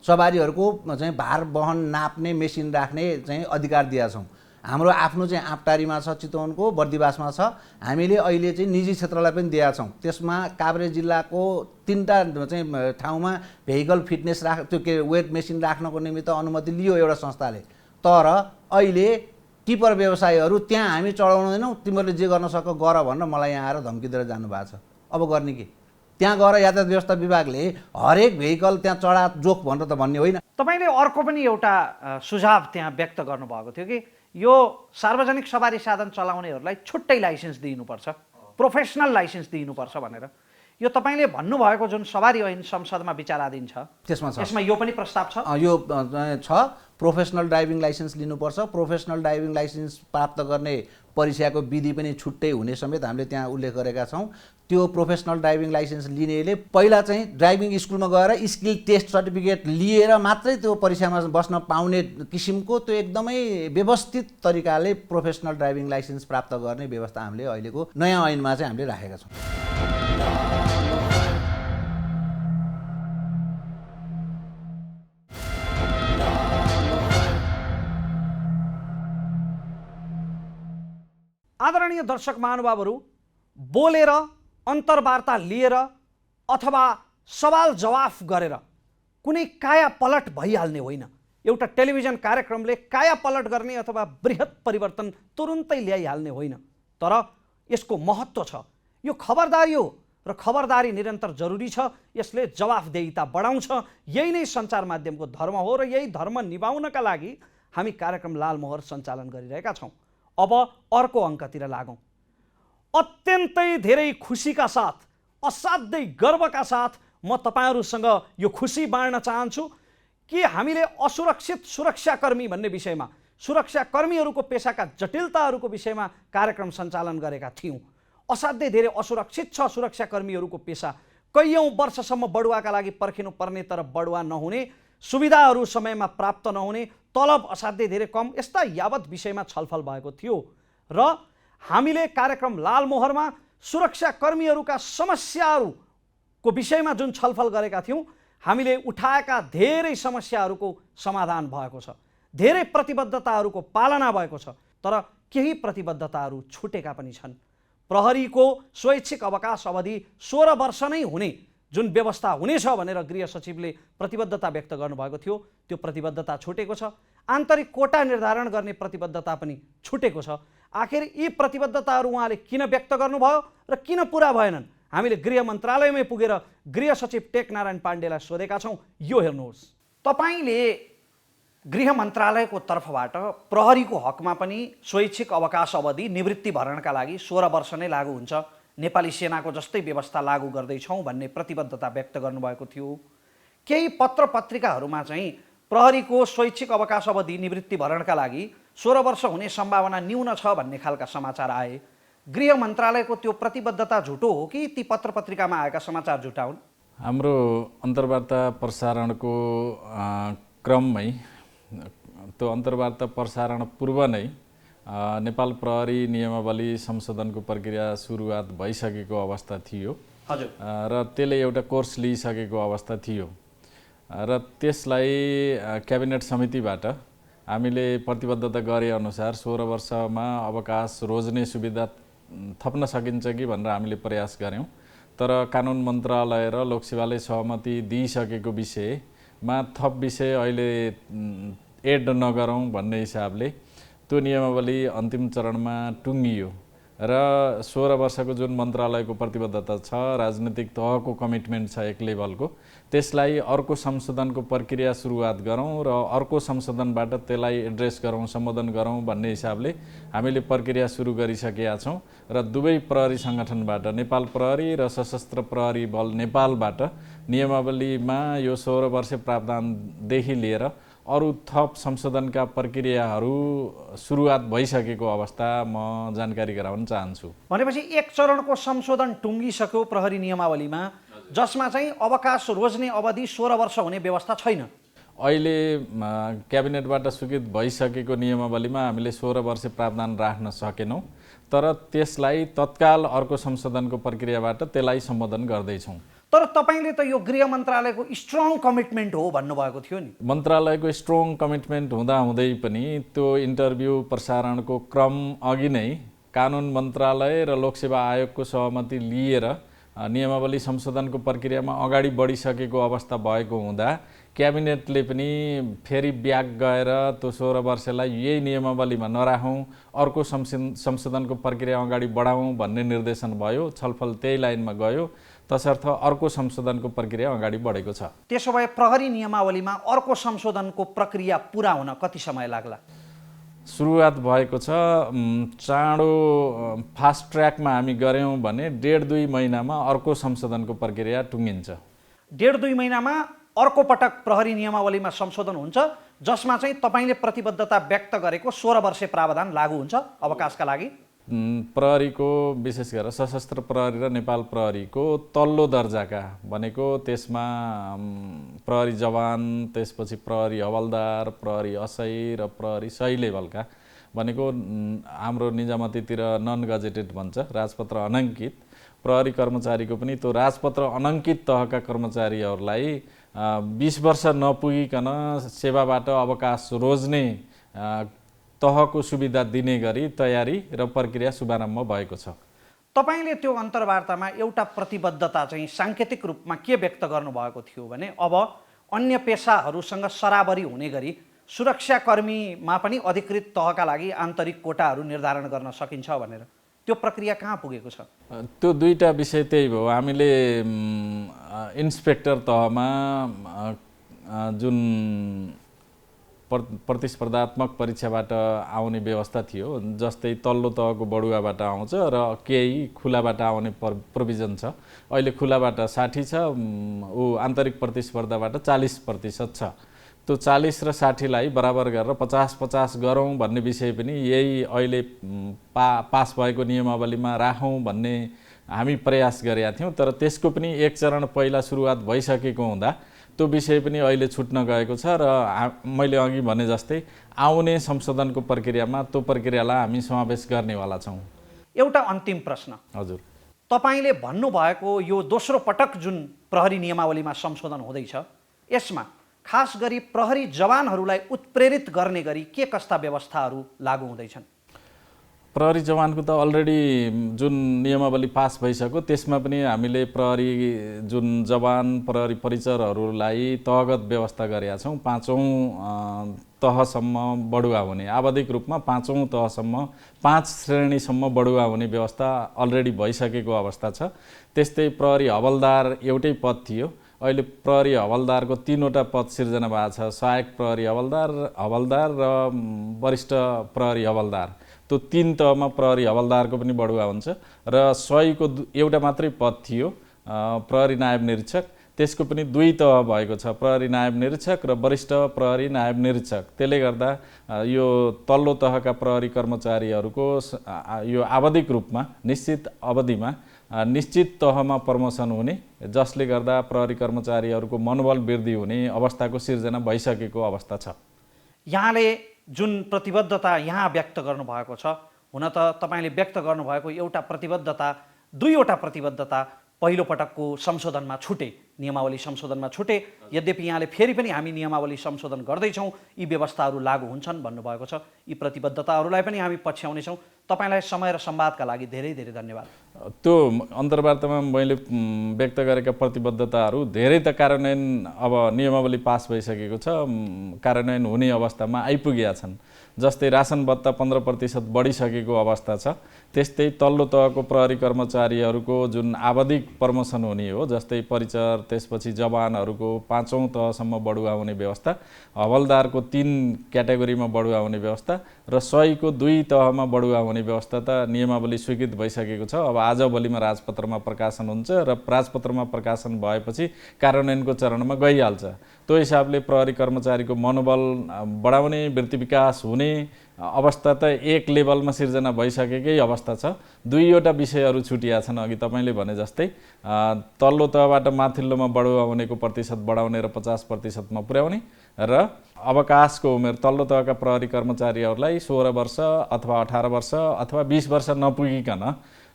सवारीहरूको चाहिँ भार वहन नाप्ने मेसिन राख्ने चाहिँ अधिकार दिएका छौँ। हाम्रो आफ्नो चाहिँ आँपटारीमा छ, चितवनको बर्दिवासमा छ। हामीले अहिले चाहिँ निजी क्षेत्रलाई पनि दिएका छौँ। त्यसमा काभ्रे जिल्लाको 3टा चाहिँ ठाउँमा भेहिकल फिटनेस त्यो के वेट मेसिन राख्नको निमित्त अनुमति लियो एउटा संस्थाले। तर अहिले टिपर व्यवसायीहरू त्यहाँ हामी चढाउँदैनौँ, तिमीहरूले जे गर्न सक गर भनेर मलाई यहाँ आएर धम्की दिएर जानुभएको छ। अब गर्ने के? त्यहाँ गएर यातायात व्यवस्था विभागले हरेक भेहिकल त्यहाँ चढा जोख भनेर त भन्ने होइन। तपाईँले अर्को पनि एउटा सुझाव त्यहाँ व्यक्त गर्नुभएको थियो कि यो सार्वजनिक सवारी साधन चलाउनेहरूलाई छुट्टै लाइसेन्स दिनुपर्छ, प्रोफेसनल लाइसेन्स दिनुपर्छ भनेर। यो तपाईँले भन्नुभएको जुन सवारी ऐन संसदमा विचाराधीन छ त्यसमा यो पनि प्रस्ताव छ? यो छ, प्रोफेसनल ड्राइभिङ लाइसेन्स लिनुपर्छ। प्रोफेसनल ड्राइभिङ लाइसेन्स प्राप्त गर्ने परीक्षाको विधि पनि छुट्टै हुने समेत हामीले त्यहाँ उल्लेख गरेका छौँ। त्यो प्रोफेसनल ड्राइभिङ लाइसेन्स लिनेले पहिला चाहिँ ड्राइभिङ स्कुलमा गएर स्किल टेस्ट सर्टिफिकेट लिएर मात्रै त्यो परीक्षामा बस्न पाउने किसिमको त्यो एकदमै व्यवस्थित तरिकाले प्रोफेसनल ड्राइभिङ लाइसेन्स प्राप्त गर्ने व्यवस्था हामीले अहिलेको नयाँ ऐनमा चाहिँ हामीले राखेका छौँ। आदरणीय दर्शक महानुभावहरू, बोलेर अन्तर्वार्ता लिएर अथवा सवाल जवाफ गरेर कुनै काया पलट भइहाल्ने होइन। एउटा टेलिभिजन कार्यक्रमले काया पलट गर्ने अथवा बृहत परिवर्तन तुरुन्तै ल्याइहाल्ने होइन। तर यसको महत्त्व छ। यो खबरदारी हो र खबरदारी निरन्तर जरुरी छ। यसले जवाफदेहिता बढाउँछ। यही नै सञ्चार माध्यमको धर्म हो र यही धर्म निभाउनका लागि हामी कार्यक्रम लालमोहर सञ्चालन गरिरहेका छौँ। अब अर्को अङ्कतिर लागौँ। अत्यन्तै धेरै खुसीका साथ, असाध्यै गर्वका साथ म तपाईँहरूसँग यो खुसी बाँड्न चाहन्छु कि हामीले असुरक्षित सुरक्षाकर्मी भन्ने विषयमा, सुरक्षाकर्मीहरूको पेसाका जटिलताहरूको विषयमा कार्यक्रम सञ्चालन गरेका थियौँ। असाध्यै धेरै असुरक्षित छ सुरक्षाकर्मीहरूको पेसा। कैयौँ वर्षसम्म बढुवाका लागि पर्खिनुपर्ने तर बढुवा नहुने, सुविधाहरू समयमा प्राप्त नहुने, तलब असाध्यै धेरै कम, यस्ता यावत विषयमा छलफल भएको थियो र हामीले कार्यक्रम लालमोहरमा सुरक्षाकर्मीहरूका समस्याहरूको विषयमा जुन छलफल गरेका थियौँ, हामीले उठाएका धेरै समस्याहरूको समाधान भएको छ। धेरै प्रतिबद्धताहरूको पालना भएको छ। तर केही प्रतिबद्धताहरू छुटेका पनि छन्। प्रहरीको स्वैच्छिक अवकाश अवधि 16 वर्ष नै हुने जुन व्यवस्था हुनेछ भनेर गृह सचिवले प्रतिबद्धता व्यक्त गर्नुभएको थियो, त्यो प्रतिबद्धता छुटेको छ। आन्तरिक कोटा निर्धारण गर्ने प्रतिबद्धता पनि छुटेको छ। आखिर यी प्रतिबद्धताहरू उहाँले किन व्यक्त गर्नुभयो र किन पुरा भएनन्? हामीले गृह मन्त्रालयमै पुगेर गृह सचिव टेकनारायण पाण्डेलाई सोधेका छौँ। यो हेर्नुहोस्, तपाईँले गृह मन्त्रालयको तर्फबाट प्रहरीको हकमा पनि स्वैच्छिक अवकाश अवधि निवृत्ति भरणका लागि 16 वर्ष नै लागू हुन्छ, नेपाली सेनाको जस्तै व्यवस्था लागू गर्दैछौँ भन्ने प्रतिबद्धता व्यक्त गर्नुभएको थियो। केही पत्र पत्रिकाहरूमा चाहिँ प्रहरीको स्वैच्छिक अवकाश अवधि निवृत्ति भरणका लागि 16 वर्ष हुने सम्भावना न्यून छ भन्ने खालका समाचार आए। गृह मन्त्रालयको त्यो प्रतिबद्धता झुटो हो कि ती पत्र पत्रिकामा आएका समाचार झुटा हुन्? हाम्रो अन्तर्वार्ता प्रसारणको क्रममै त्यो अन्तर्वार्ता प्रसारण पूर्व नै नेपाल प्रहरी नियमावली संशोधनको प्रक्रिया सुरुवात भइसकेको अवस्था थियो। हजुर। र त्यसले एउटा कोर्स लिइसकेको अवस्था थियो र त्यसलाई क्याबिनेट समितिबाट हामीले प्रतिबद्धता गरे अनुसार 16 वर्षमा अवकाश रोज्ने सुविधा थप्न सकिन्छ कि भनेर हामीले प्रयास गऱ्यौँ। तर कानुन मन्त्रालय र लोकसेवाले सहमति दिइसकेको विषयमा थप विषय अहिले एड नगरौँ भन्ने हिसाबले त्यो नियमावली अन्तिम चरणमा टुङ्गियो र 16 वर्षको जुन मन्त्रालयको प्रतिबद्धता छ, राजनीतिक तहको कमिटमेन्ट छ एक लेभलको, त्यसलाई अर्को संशोधनको प्रक्रिया सुरुवात गरौँ र अर्को संशोधनबाट त्यसलाई एड्रेस गरौँ, सम्बोधन गरौँ भन्ने हिसाबले हामीले प्रक्रिया सुरु गरिसकेका छौँ। र दुवै प्रहरी सङ्गठनबाट, नेपाल प्रहरी र सशस्त्र प्रहरी बल नेपालबाट नियमावलीमा यो 16 वर्ष प्रावधानदेखि लिएर अरू थप संशोधनका प्रक्रियाहरू सुरुवात भइसकेको अवस्था म जानकारी गराउन चाहन्छु। भनेपछि एक चरणको संशोधन टुङ्गिसक्यो प्रहरी नियमावलीमा, जसमा चाहिँ अवकाश रोज्ने अवधि 16 वर्ष हुने व्यवस्था छैन। अहिले क्याबिनेटबाट स्वीकृत भइसकेको नियमावलीमा हामीले 16 वर्ष प्रावधान राख्न सकेनौँ, तर त्यसलाई तत्काल अर्को संशोधनको प्रक्रियाबाट त्यसलाई सम्बोधन गर्दैछौँ। तर तपाईँले त यो गृह मन्त्रालयको स्ट्रङ कमिटमेन्ट हो भन्नुभएको थियो नि। मन्त्रालयको स्ट्रङ कमिटमेन्ट हुँदाहुँदै पनि त्यो इन्टरभ्यू प्रसारणको क्रम अघि नै कानुन मन्त्रालय र लोकसेवा आयोगको सहमति लिएर नियमावली संशोधनको प्रक्रियामा अगाडि बढिसकेको अवस्था भएको हुँदा क्याबिनेटले पनि फेरि ब्याक गएर त्यो 16 वर्षलाई यही नियमावलीमा नराखौँ, अर्को संशोधनको प्रक्रिया अगाडि बढाउँ भन्ने निर्देशन भयो। छलफल त्यही लाइनमा गयो, तसर्थ अर्को संशोधनको प्रक्रिया अगाडि बढेको छ। त्यसो भए प्रहरी नियमावलीमा अर्को संशोधनको प्रक्रिया पुरा हुन कति समय लाग्ला? सुरुवात भएको छ। चाँडो फास्ट ट्र्याकमा हामी गऱ्यौँ भने 1.5-2 महिनामा अर्को संशोधनको प्रक्रिया टुङ्गिन्छ। 1.5-2 महिनामा अर्को पटक प्रहरी नियमावलीमा संशोधन हुन्छ, जसमा चाहिँ तपाईँले प्रतिबद्धता व्यक्त गरेको 16 वर्षे प्रावधान लागू हुन्छ अवकाशका लागि। प्रहरीको विशेष गरेर सशस्त्र प्रहरी र नेपाल प्रहरीको तल्लो दर्जाका भनेको त्यसमा प्रहरी जवान, त्यसपछि प्रहरी हवलदार, प्रहरी असै र प्रहरी सही लेभलका भनेको हाम्रो निजामतीतिर नन गजेटेड भन्छ, राजपत्र अनङ्कित प्रहरी कर्मचारीको पनि त्यो राजपत्र अनङ्कित तहका कर्मचारीहरूलाई 20 वर्ष नपुगिकन सेवाबाट अवकाश रोज्ने तहको सुविधा दिने गरी तयारी र प्रक्रिया शुभारम्भ भएको छ। तपाईँले त्यो अन्तर्वार्तामा एउटा प्रतिबद्धता चाहिँ साङ्केतिक रूपमा के व्यक्त गर्नुभएको थियो भने अब अन्य पेसाहरूसँग सराबरी हुने गरी सुरक्षाकर्मीमा पनि अधिकृत तहका लागि आन्तरिक कोटाहरू निर्धारण गर्न सकिन्छ भनेर। त्यो प्रक्रिया कहाँ पुगेको छ? त्यो दुईटा विषय त्यही भयो। हामीले इन्सपेक्टर तहमा जुन प्रतिस्पर्धात्मक परीक्षाबाट आउने व्यवस्था थियो, जस्तै तल्लो तहको बढुवाबाट आउँछ र केही खुलाबाट आउने प्रोभिजन छ। अहिले खुलाबाट 60 छ, आन्तरिक प्रतिस्पर्धाबाट 40% छ। त्यो 40 र 60लाई बराबर गरेर 50-50 गरौँ भन्ने विषय पनि यही अहिले पास भएको नियमावलीमा राखौँ भन्ने हामी प्रयास गरेका थियौँ। तर त्यसको पनि एक चरण पहिला सुरुवात भइसकेको हुँदा त्यो विषय पनि अहिले छुट्न गएको छ र मैले अघि भने जस्तै आउने संशोधनको प्रक्रियामा त्यो प्रक्रियालाई हामी समावेश गर्नेवाला छौँ। एउटा अन्तिम प्रश्न। हजुर, तपाईँले भन्नुभएको यो दोस्रो पटक जुन प्रहरी नियमावलीमा संशोधन हुँदैछ, यसमा खास गरी प्रहरी जवानहरूलाई उत्प्रेरित गर्ने गरी के कस्ता व्यवस्थाहरू लागू हुँदैछन्? प्रहरी जवानको त अलरेडी जुन नियमावली पास भइसक्यो त्यसमा पनि हामीले प्रहरी जुन जवान प्रहरी परिचरहरूलाई तहगत व्यवस्था गरेका छौँ। 5औं तहसम्म बढुवा हुने आवधिक रूपमा 5औं तहसम्म 5 श्रेणीसम्म बढुवा हुने व्यवस्था अलरेडी भइसकेको अवस्था छ। त्यस्तै प्रहरी हवलदार एउटै पद थियो, अहिले प्रहरी हवलदारको 3वटा पद सिर्जना भएको छ। सहायक प्रहरी हवलदार र वरिष्ठ प्रहरी हवलदार, त्यो 3 तहमा प्रहरी हवलदारको पनि बढुवा हुन्छ र सहीको एउटा मात्रै पद थियो प्रहरी नायब निरीक्षक, त्यसको पनि 2 तह भएको छ, प्रहरी नायब निरीक्षक र वरिष्ठ प्रहरी नायब निरीक्षक। त्यसले गर्दा यो तल्लो तहका प्रहरी कर्मचारीहरूको यो आवधिक रूपमा निश्चित अवधिमा निश्चित तहमा प्रमोसन हुने, जसले गर्दा प्रहरी कर्मचारीहरूको मनोबल वृद्धि हुने अवस्थाको सिर्जना भइसकेको अवस्था छ। यहाँले जुन प्रतिबद्धता यहाँ व्यक्त गर्नुभएको छ, हुन त तपाईँले व्यक्त गर्नुभएको एउटा प्रतिबद्धता 2वटा प्रतिबद्धता पहिलो पटकको संशोधनमा छुटे, नियमावली संशोधनमा छुटे। यद्यपि यहाँले फेरि पनि हामी नियमावली संशोधन गर्दैछौँ, यी व्यवस्थाहरू लागू हुन्छन् भन्नुभएको छ। यी प्रतिबद्धताहरूलाई पनि हामी पछ्याउनेछौँ। तपाईँलाई समय र संवादका लागि धेरै धेरै धन्यवाद। त्यो अन्तर्वार्तामा मैले व्यक्त गरेका प्रतिबद्धताहरू धेरै त कार्यान्वयन अब नियमावली पास भइसकेको छ, कार्यान्वयन हुने अवस्थामा आइपुगेका छन्। जस्तै रासन भत्ता 15% बढिसकेको अवस्था छ। त्यस्तै तल्लो तहको प्रहरी कर्मचारीहरूको जुन आवधिक प्रमोसन हुने हो, जस्तै परिचर त्यसपछि जवानहरूको 5औं तहसम्म बढुवा हुने व्यवस्था, हवलदारको 3 क्याटेगोरीमा बढुवा हुने व्यवस्था र सहीको 2 तहमा बढुवा हुने व्यवस्था त नियमावली स्वीकृत भइसकेको छ। अब आजभोलिमा राजपत्रमा प्रकाशन हुन्छ र राजपत्रमा प्रकाशन भएपछि कार्यान्वयनको चरणमा गइहाल्छ। त्यो हिसाबले प्रहरी कर्मचारीको मनोबल बढाउने, वृत्ति विकास हुने अवस्था त एक लेभलमा सिर्जना भइसकेकै अवस्था छ। 2वटा विषयहरू छुटिया छन्, अघि तपाईँले भने जस्तै तल्लो तहबाट माथिल्लोमा बढुवा हुनेको प्रतिशत बढाउने र 50%मा पुर्याउने र अवकाशको उमेर तल्लो तहका प्रहरी कर्मचारीहरूलाई 16 वर्ष अथवा 18 वर्ष अथवा 20 वर्ष नपुगिकन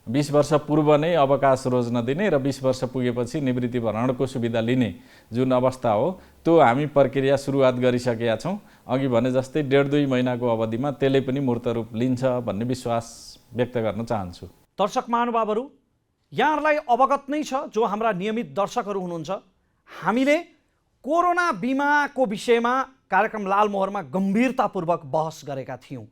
20 वर्ष पूर्व नै अवकाश रोज्न दिने र 20 वर्ष पुगेपछि निवृत्ति भरणको सुविधा लिने जुन अवस्था हो, त्यो हामी प्रक्रिया सुरुवात गरिसकेका छौँ। अघि भने जस्तै 1.5-2 महिनाको अवधिमा त्यसले पनि मूर्त रूप लिन्छ भन्ने विश्वास व्यक्त गर्न चाहन्छु। दर्शक महानुभावहरू, यहाँहरूलाई अवगत नै छ, जो हाम्रा नियमित दर्शकहरू हुनुहुन्छ, हामीले कोरोना बिमाको विषयमा कार्यक्रम लालमोहरमा गम्भीरतापूर्वक बहस गरेका थियौँ।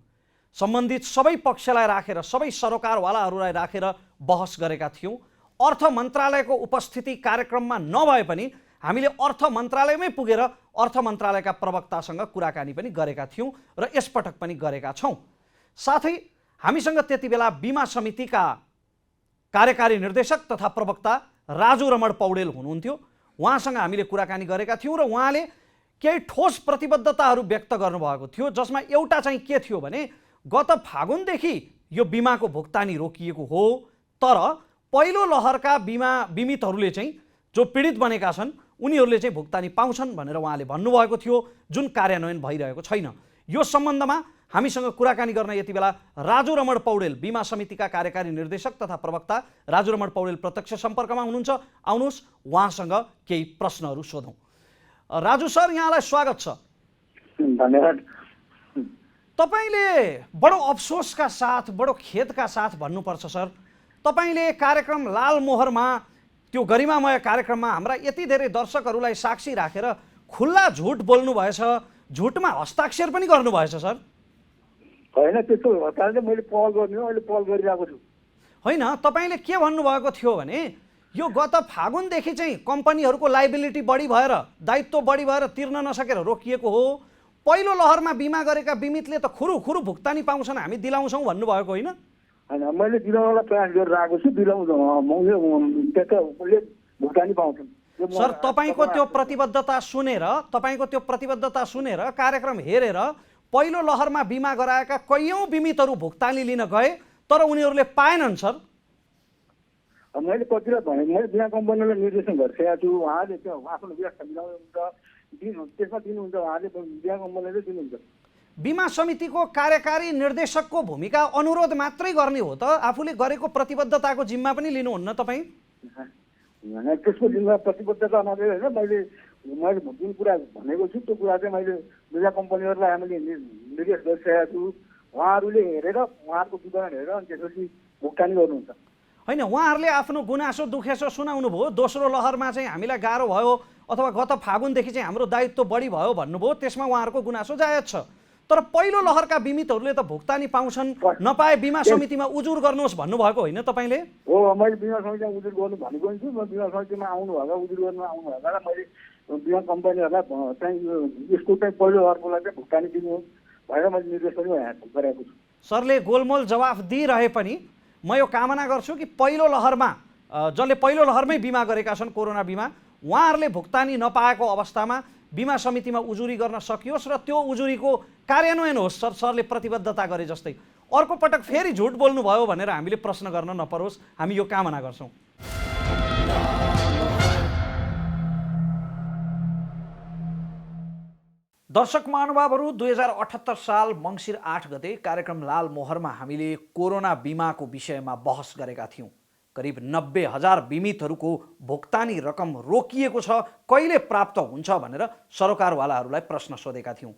सम्बन्धित सबै पक्षलाई राखेर, सबै सरोकारवालाहरूलाई राखेर बहस गरेका थियौँ। अर्थ मन्त्रालयको उपस्थिति कार्यक्रममा नभए पनि हामीले अर्थ मन्त्रालयमै पुगेर अर्थ मन्त्रालयका प्रवक्तासँग कुराकानी पनि गरेका थियौँ र यसपटक पनि गरेका छौँ। साथै हामीसँग त्यति बेला बिमा समितिका कार्यकारी निर्देशक तथा प्रवक्ता राजु रमण पौडेल हुनुहुन्थ्यो। उहाँसँग हामीले कुराकानी गरेका थियौँ र उहाँले केही ठोस प्रतिबद्धताहरू व्यक्त गर्नुभएको थियो, जसमा एउटा चाहिँ के थियो भने गत फागुनदेखि यो बिमाको भुक्तानी रोकिएको हो, तर पहिलो लहरका बिमितहरूले चाहिँ जो पीडित बनेका छन् उनीहरूले चाहिँ भुक्तानी पाउँछन् भनेर उहाँले भन्नुभएको थियो, जुन कार्यान्वयन भइरहेको छैन। यो सम्बन्धमा हामीसँग कुराकानी गर्न यति बेला राजु रमण पौडेल, बिमा समितिका कार्यकारी निर्देशक तथा प्रवक्ता राजु रमण पौडेल प्रत्यक्ष सम्पर्कमा हुनुहुन्छ। आउनुहोस् उहाँसँग केही प्रश्नहरू सोधौँ। राजु सर, यहाँलाई स्वागत छ। धन्यवाद। तपाईँले बडो अफसोसका साथ, बडो खेदका साथ भन्नुपर्छ सर, तपाईँले कार्यक्रम लालमोहरमा, त्यो गरिमामय कार्यक्रममा हाम्रा यति धेरै दर्शकहरूलाई साक्षी राखेर खुल्ला झुट बोल्नु भएछ, झुटमा हस्ताक्षर पनि गर्नुभएछ सर। होइन, त्यस्तो हतार चाहिँ मैले पहल गर्ने हो, अहिले पहल गरिरहेको छु। होइन, तपाईँले के भन्नुभएको थियो भने यो गत फागुनदेखि चाहिँ कम्पनीहरूको लाइबिलिटी बढी भएर, दायित्व बढी भएर तिर्न नसकेर रोकिएको हो। पहिलो लहरमा बिमा गरेका बिमितले त खुरुखुरु भुक्तानी पाउँछन्, हामी दिलाउँछौँ भन्नुभएको होइन? होइन, मैले दिलाउनलाई प्रयास गरेर आएको छु, त्यसले भुक्तानी पाउँछन्। सर, तपाईँको त्यो प्रतिबद्धता सुनेर कार्यक्रम हेरेर पहिलो लहरमा बिमा गराएका कैयौँ बिमितहरू भुक्तानी लिन गए, तर उनीहरूले पाएनन् सर। मैले कतिलाई भने, मैले बिमा कम्पनीलाई निर्देशन गरिसकेको छु, उहाँले त्यो आफ्नो व्यवस्था मिलाउनुहुन्छ, त्यसमा दिनुहुन्छ, उहाँले बिमा कम्पनीले दिनुहुन्छ। बिमा समितिको कार्यकारी निर्देशकको भूमिका अनुरोध मात्रै गर्ने हो त, आफूले गरेको प्रतिबद्धताको जिम्मा पनि लिनुहुन्न तपाईँ? त्यसको जिम्मा प्रतिबद्धता मात्रै होइन, मैले जुन कुरा भनेको छु त्यो कुरा चाहिँ मैले बिमा कम्पनीहरूलाई हामीले निर्देश गरिसकेको छु, उहाँहरूले हेरेर उहाँहरूको विवरण हेरेर अनि त्यसपछि भुक्तानी गर्नुहुन्छ। होइन, उहाँहरूले आफ्नो गुनासो दुखेसो सुनाउनु भयो, दोस्रो लहरमा चाहिँ हामीलाई गाह्रो भयो अथवा गत फागुनदेखि चाहिँ हाम्रो दायित्व बढी भयो भन्नुभयो, त्यसमा उहाँहरूको गुनासो जायज छ। तर पहिलो लहरका बिमितहरूले त भुक्तानी पाउँछन्, नपाए बिमा समितिमा उजुर गर्नुहोस् भन्नुभएको होइन तपाईँले? हो, मैले बिमा समितिमा उजुर गर्नु भनेको छु। म बिमा समितिमा आउनुभएको उजुर गर्नु आउनुभएको र मैले बिमा कम्पनीहरूलाई चाहिँ यसको चाहिँ पहिलो लहरकोलाई चाहिँ भुक्तानी दिनु भनेर मैले निर्देश पनि गरेको छु। सरले गोलमोल जवाफ दिइरहे पनि म यो कामना गर्छु कि पहिलो लहरमा जसले पहिलो लहरमै बिमा गरेका छन् कोरोना बिमा, उहाँहरूले भुक्तानी नपाएको अवस्थामा बिमा समितिमा उजुरी गर्न सकियोस् र त्यो उजुरीको कार्यान्वयन होस्। सरले प्रतिबद्धता गरे जस्तै अर्को पटक फेरि झुट बोल्नुभयो भनेर हामीले प्रश्न गर्न नपरोस्, हामी यो कामना गर्छौँ। दर्शक महानुभावहरू, 2078 साल मङ्सिर 8 गते कार्यक्रम लाल मोहरमा हामीले कोरोना बिमाको विषयमा बहस गरेका थियौँ। करिब 90,000 बिमितहरूको भुक्तानी रकम रोकिएको छ, कहिले प्राप्त हुन्छ भनेर सरोकारवालाहरूलाई प्रश्न सोधेका थियौँ।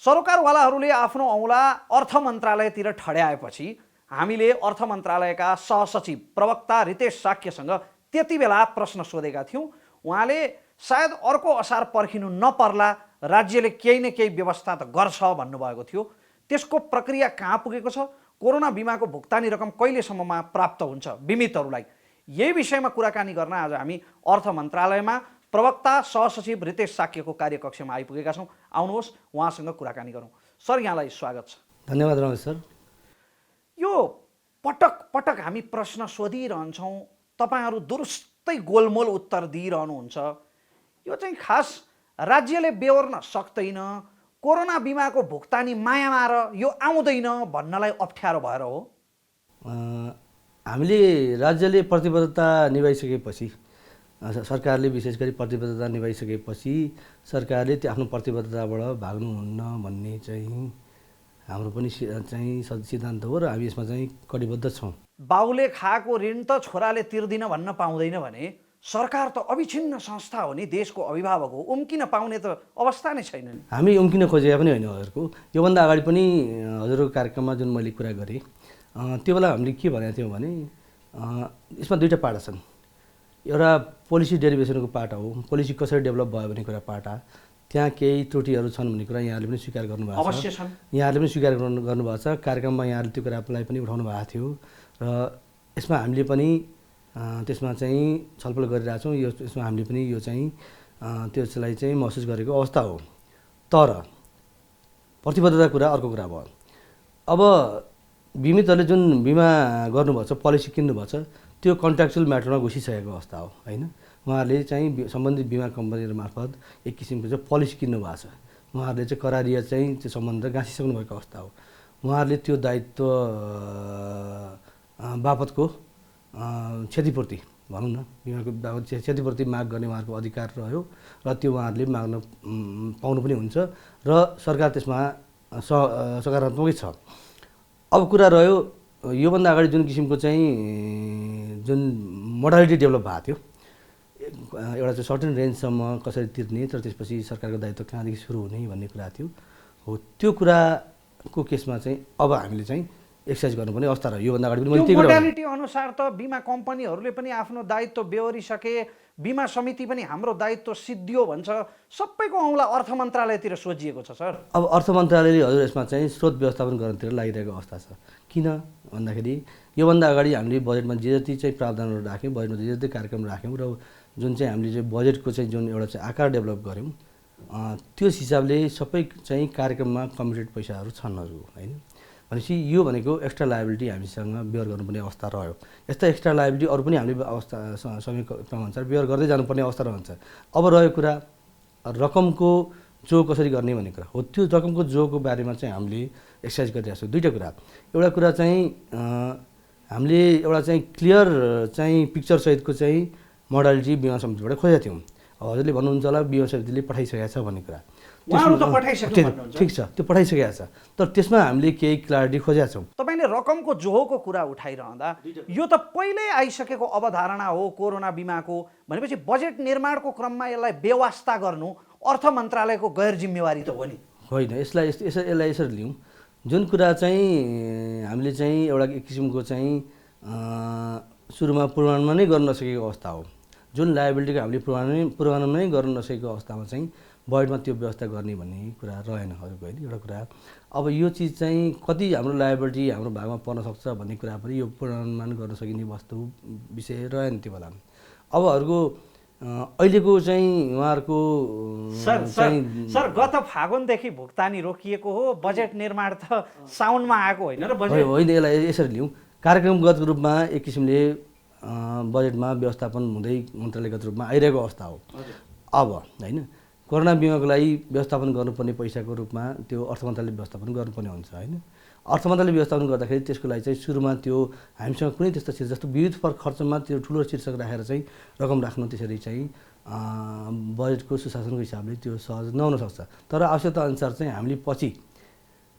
सरोकारवालाहरूले आफ्नो औँला अर्थ मन्त्रालयतिर ठड्याएपछि हामीले अर्थ मन्त्रालयका सहसचिव प्रवक्ता रितेश साक्यसँग त्यति बेला प्रश्न सोधेका थियौँ। उहाँले सायद अर्को असार पर्खिनु नपर्ला, राज्यले केही न केही व्यवस्था त गर्छ भन्नुभएको थियो। त्यसको प्रक्रिया कहाँ पुगेको छ? कोरोना बिमाको भुक्तानी रकम कहिलेसम्ममा प्राप्त हुन्छ बिमितहरूलाई? यही विषयमा कुराकानी गर्न आज हामी अर्थ मन्त्रालयमा प्रवक्ता सहसचिव रितेश साक्यको कार्यकक्षमा आइपुगेका छौँ। आउनुहोस् उहाँसँग कुराकानी गरौँ। सर, यहाँलाई स्वागत छ। धन्यवाद रमेश सर। यो पटक पटक हामी प्रश्न सोधिरहन्छौँ, तपाईँहरू दुरुस्तै गोलमोल उत्तर दिइरहनुहुन्छ। यो चाहिँ खास राज्यले बेहोर्न सक्दैन, कोरोना बिमाको भुक्तानी मायामा र यो आउँदैन भन्नलाई अप्ठ्यारो भएर हो? हामीले राज्यले प्रतिबद्धता निभाइसकेपछि, सरकारले विशेष गरी प्रतिबद्धता निभाइसकेपछि सरकारले त्यो आफ्नो प्रतिबद्धताबाट भाग्नुहुन्न भन्ने चाहिँ हाम्रो पनि चाहिँ सिद्धान्त हो र हामी यसमा चाहिँ कटिबद्ध छौँ। बाउले खाएको ऋण त छोराले तिर्दिन भन्न पाउँदैन भने सरकार त अविच्छिन्न संस्था हो नि, देशको अभिभावक हो, उम्किन पाउने त अवस्था नै छैन नि। हामी उम्किन खोजेका पनि होइन हजुरको। योभन्दा अगाडि पनि हजुरको कार्यक्रममा जुन मैले कुरा गरेँ त्यो बेला हामीले के भनेको थियौँ भने यसमा दुईवटा पाटा छन्। एउटा पोलिसी डेरिभेसनको पाटा हो, पोलिसी कसरी डेभलप भयो भन्ने कुरा पाटा, त्यहाँ केही त्रुटिहरू छन् भन्ने कुरा यहाँले पनि स्वीकार गर्नुभएको छ। अवश्य छन्, यहाँले पनि स्वीकार गर्नुभएको छ। कार्यक्रममा यहाँले त्यो कुरालाई पनि उठाउनु भएको थियो र यसमा हामीले पनि त्यसमा चाहिँ छलफल गरिरहेछौँ। यसमा हामीले पनि यो चाहिँ त्यसलाई चाहिँ महसुस गरेको अवस्था हो। तर प्रतिबद्धता कुरा अर्को कुरा भयो। अब बिमितहरूले जुन बिमा गर्नुभएको छ, पोलिसी किन्नुभएको छ, त्यो कन्ट्र्याक्चुअल म्याटरमा घुसिसकेको अवस्था हो होइन। उहाँहरूले चाहिँ सम्बन्धित बिमा कम्पनीहरू मार्फत एक किसिमको चाहिँ पोलिसी किन्नुभएको छ। उहाँहरूले चाहिँ करारिया चाहिँ त्यो सम्बन्ध गाँसिसक्नु भएको अवस्था हो। उहाँहरूले त्यो दायित्व बापतको क्षतिपूर्ति भनौँ न, बिमाको बाबत क्षतिपूर्ति माग गर्ने उहाँहरूको अधिकार रह्यो र त्यो उहाँहरूले माग्न पाउनु पनि हुन्छ र सरकार त्यसमा सकारात्मकै छ। अब कुरा रह्यो योभन्दा अगाडि जुन किसिमको चाहिँ जुन मोडालिटी डेभलप भएको थियो, एउटा चाहिँ सर्टेन रेन्जसम्म कसरी तिर्ने तर त्यसपछि सरकारको दायित्व कहाँदेखि सुरु हुने भन्ने कुरा थियो। हो, त्यो कुराको केसमा चाहिँ अब हामीले चाहिँ एक्सर्साइज गर्नुपर्ने अवस्था रह्यो। योभन्दा अगाडि पनि मैले त्यही कुरा मोडालिटी अनुसार त बिमा कम्पनीहरूले पनि आफ्नो दायित्व बेहोरिसके, बिमा समिति पनि हाम्रो दायित्व सिद्धियो भन्छ। सबैको औँला अर्थ मन्त्रालयतिर सोझिएको छ सर। अब अर्थ मन्त्रालयले हजुर यसमा चाहिँ स्रोत व्यवस्थापन गर्नतिर लागिरहेको अवस्था छ। किन भन्दाखेरि योभन्दा अगाडि हामीले बजेटमा जे जति चाहिँ प्रावधानहरू राख्यौँ, बजेटमा जे जति कार्यक्रम राख्यौँ र जुन चाहिँ हामीले चाहिँ बजेटको चाहिँ जुन एउटा चाहिँ आकार डेभलप गऱ्यौँ त्यो हिसाबले सबै चाहिँ कार्यक्रममा कमिटेड पैसाहरू छन् हजुर होइन। भनेपछि यो भनेको एक्स्ट्रा लायबिलिटी हामीसँग बेयर गर्नुपर्ने अवस्था रह्यो। यस्ता एक्स्ट्रा लायबिलिटी अरू पनि हामीले अवस्था समय क्रमअनुसार बेयर गर्दै जानुपर्ने अवस्था रहन्छ। अब रह्यो कुरा रकमको जो कसरी गर्ने भन्ने कुरा हो। त्यो रकमको जोको बारेमा चाहिँ हामीले एक्सर्साइज गरिरहेको छौँ। दुईवटा कुरा, एउटा कुरा चाहिँ हामीले एउटा चाहिँ क्लियर चाहिँ पिक्चर सहितको चाहिँ मोडालिटी बिमा समितिबाट खोजेका थियौँ। हजुरले भन्नुहुन्छ होला बिमा समितिले पठाइसकेको छ भन्ने कुरा, ठिक छ, त्यो पठाइसकेको छ, तर त्यसमा हामीले केही क्ल्यारिटी खोजेका छौँ। तपाईँले रकमको जोहोको कुरा उठाइरहँदा यो त पहिल्यै आइसकेको अवधारणा हो कोरोना बिमाको भनेपछि बजेट निर्माणको क्रममा यसलाई बेवास्ता गर्नु अर्थ मन्त्रालयको गैर जिम्मेवारी त हो नि? होइन, यसलाई यसरी लिउँ। जुन कुरा चाहिँ हामीले चाहिँ एउटा एक किसिमको चाहिँ सुरुमा पूर्वानुमान नै गर्न नसकेको अवस्था हो। जुन लायबिलिटीको हामीले पूर्वानुमान नै गर्न नसकेको अवस्थामा चाहिँ बजेटमा त्यो व्यवस्था गर्ने भन्ने कुरा रहेन हजुरको होइन एउटा कुरा। अब यो चिज चाहिँ कति हाम्रो लायबिलिटी हाम्रो भागमा पर्न सक्छ भन्ने कुरा पनि यो पूर्वानुमान गर्न सकिने वस्तु विषय रहेन त्यो बेला। अब अरूको अहिलेको चाहिँ उहाँहरूको सर गत फागुनदेखि भुक्तानी रोकिएको हो, बजेट निर्माण त साउनमा आएको होइन र बजेट होइन। यसलाई यसरी लिउँ, कार्यक्रमगत रूपमा एक किसिमले बजेटमा व्यवस्थापन हुँदै मन्त्रालयगत रूपमा आइरहेको अवस्था हो। अब होइन कोरोना बिमाको लागि व्यवस्थापन गर्नुपर्ने पैसाको रूपमा त्यो अर्थ मन्त्रालयले व्यवस्थापन गर्नुपर्ने हुन्छ होइन। अर्थ मन्त्रालयले व्यवस्थापन गर्दाखेरि त्यसको लागि चाहिँ सुरुमा त्यो हामीसँग कुनै त्यस्तो चिज जस्तो विविध खर्चमा त्यो ठुलो शीर्षक राखेर चाहिँ रकम राख्नु त्यसरी चाहिँ बजेटको सुशासनको हिसाबले त्यो सहज नहुन सक्छ। तर आवश्यकता अनुसार चाहिँ हामीले पछि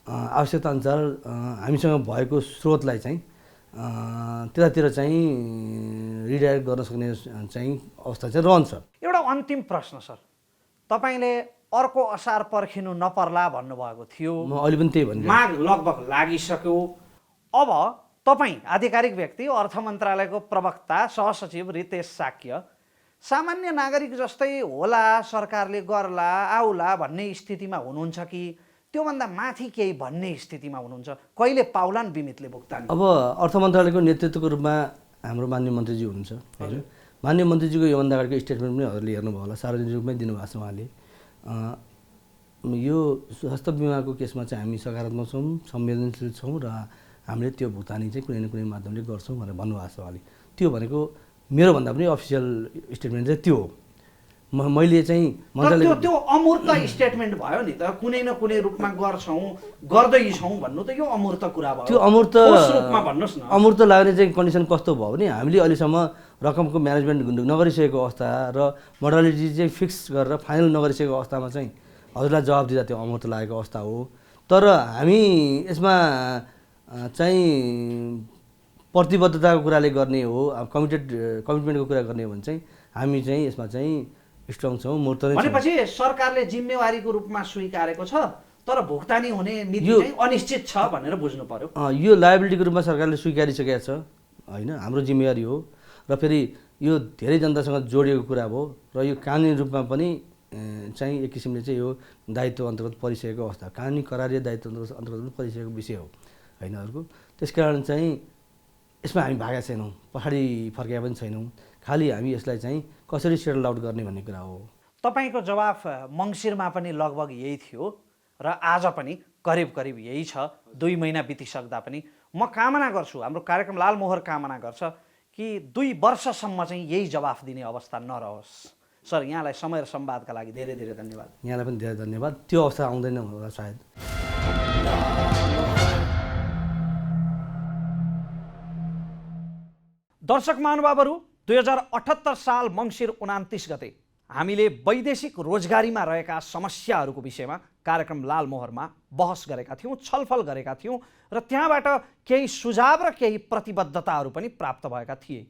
आवश्यकता अनुसार हामीसँग भएको स्रोतलाई चाहिँ त्यतातिर चाहिँ रिडाइरेक्ट गर्न सक्ने चाहिँ अवस्था चाहिँ रहन्छ। एउटा अन्तिम प्रश्न सर, तपाईँले अर्को असार पर्खिनु नपर्ला भन्नुभएको थियो, म अहिले पनि त्यही भन्छु। माग लगभग लागिसक्यो। अब तपाईँ आधिकारिक व्यक्ति, अर्थ मन्त्रालयको प्रवक्ता सहसचिव रितेश साक्य, सामान्य नागरिक जस्तै होला सरकारले गर्ला आउला भन्ने स्थितिमा हुनुहुन्छ कि त्योभन्दा माथि केही भन्ने स्थितिमा हुनुहुन्छ? कहिले पाउलान् बिमितले भुक्तानी? अब अर्थ मन्त्रालयको नेतृत्वको रूपमा हाम्रो माननीय मन्त्रीजी हुनुहुन्छ होइन। माननीय मन्त्रीजीको योभन्दा अगाडिको स्टेटमेन्ट पनि हजुरले हेर्नुभयो होला, सार्वजनिक रूपमै दिनुभएको छ उहाँले। यो स्वास्थ्य बिमाको केसमा चाहिँ हामी सकारात्मक छौँ, संवेदनशील छौँ र हामीले त्यो भुक्तानी चाहिँ कुनै न कुनै माध्यमले गर्छौँ भनेर भन्नुभएको छ उहाँले। त्यो भनेको मेरो भन्दा पनि अफिसियल स्टेटमेन्ट चाहिँ त्यो हो। मैले चाहिँ मन्त्रालय त्यो अमूर्त स्टेटमेन्ट भयो नि त, कुनै न कुनै रूपमा गर्छौँ गर्दैछौँ भन्नु त यो अमूर्त कुरा भयो। त्यो अमूर्त रूपमा भन्नुहोस् न। अमूर्त लाग्ने चाहिँ कन्डिसन कस्तो भयो भने हामीले अहिलेसम्म रकमको म्यानेजमेन्ट नगरिसकेको अवस्था र मोडालिटी चाहिँ फिक्स गरेर फाइनल नगरिसकेको अवस्थामा चाहिँ हजुरलाई जवाब दिँदा त्यो अमूर्त लागेको अवस्था हो। तर हामी यसमा चाहिँ प्रतिबद्धताको कुराले गर्ने हो, कमिटमेन्टको कुरा गर्ने हो भने चाहिँ हामी चाहिँ यसमा चाहिँ स्ट्रङ छौँ, मूर्त नै छौँ। भनेपछि सरकारले जिम्मेवारीको रूपमा स्वीकारेको छ, तर भुक्तानी हुने मिति चाहिँ अनिश्चित छ भनेर बुझ्नु पर्यो। यो लायबिलिटीको रूपमा सरकारले स्वीकारिसकेको छ होइन, हाम्रो जिम्मेवारी हो। र फेरि यो धेरै जनतासँग जोडिएको कुरा हो र यो कानुनी रूपमा पनि चाहिँ एक किसिमले चाहिँ यो दायित्व अन्तर्गत परिसकेको अवस्था, कानुनी करारिय दायित्व अन्तर्गत परिसकेको विषय हो होइन अरूको। त्यसकारण चाहिँ यसमा हामी भागेका छैनौँ, पछाडि फर्केका पनि छैनौँ। खालि हामी यसलाई चाहिँ कसरी सेटल आउट गर्ने भन्ने कुरा हो। तपाईँको जवाफ मङ्सिरमा पनि लगभग यही थियो र आज पनि करिब करिब यही छ। 2 महिना बितिसक्दा पनि म कामना गर्छु, हाम्रो कार्यक्रम लालमोहर कामना गर्छ कि 2 वर्षसम्म चाहिँ यही जवाफ दिने अवस्था नरहोस्। सर, यहाँलाई समय र संवादका लागि धेरै धेरै धन्यवाद। यहाँलाई पनि धेरै धन्यवाद। त्यो अवस्था आउँदैन होला सायद। दर्शक महानुभावहरू, 2078 साल मङ्सिर 29 गते हामीले वैदेशिक रोजगारीमा रहेका समस्याहरूको विषयमा कार्यक्रम लालमोहरमा बहस गरेका थियौँ, छलफल गरेका थियौँ र त्यहाँबाट केही सुझाव र केही प्रतिबद्धताहरू पनि प्राप्त भएका थिए।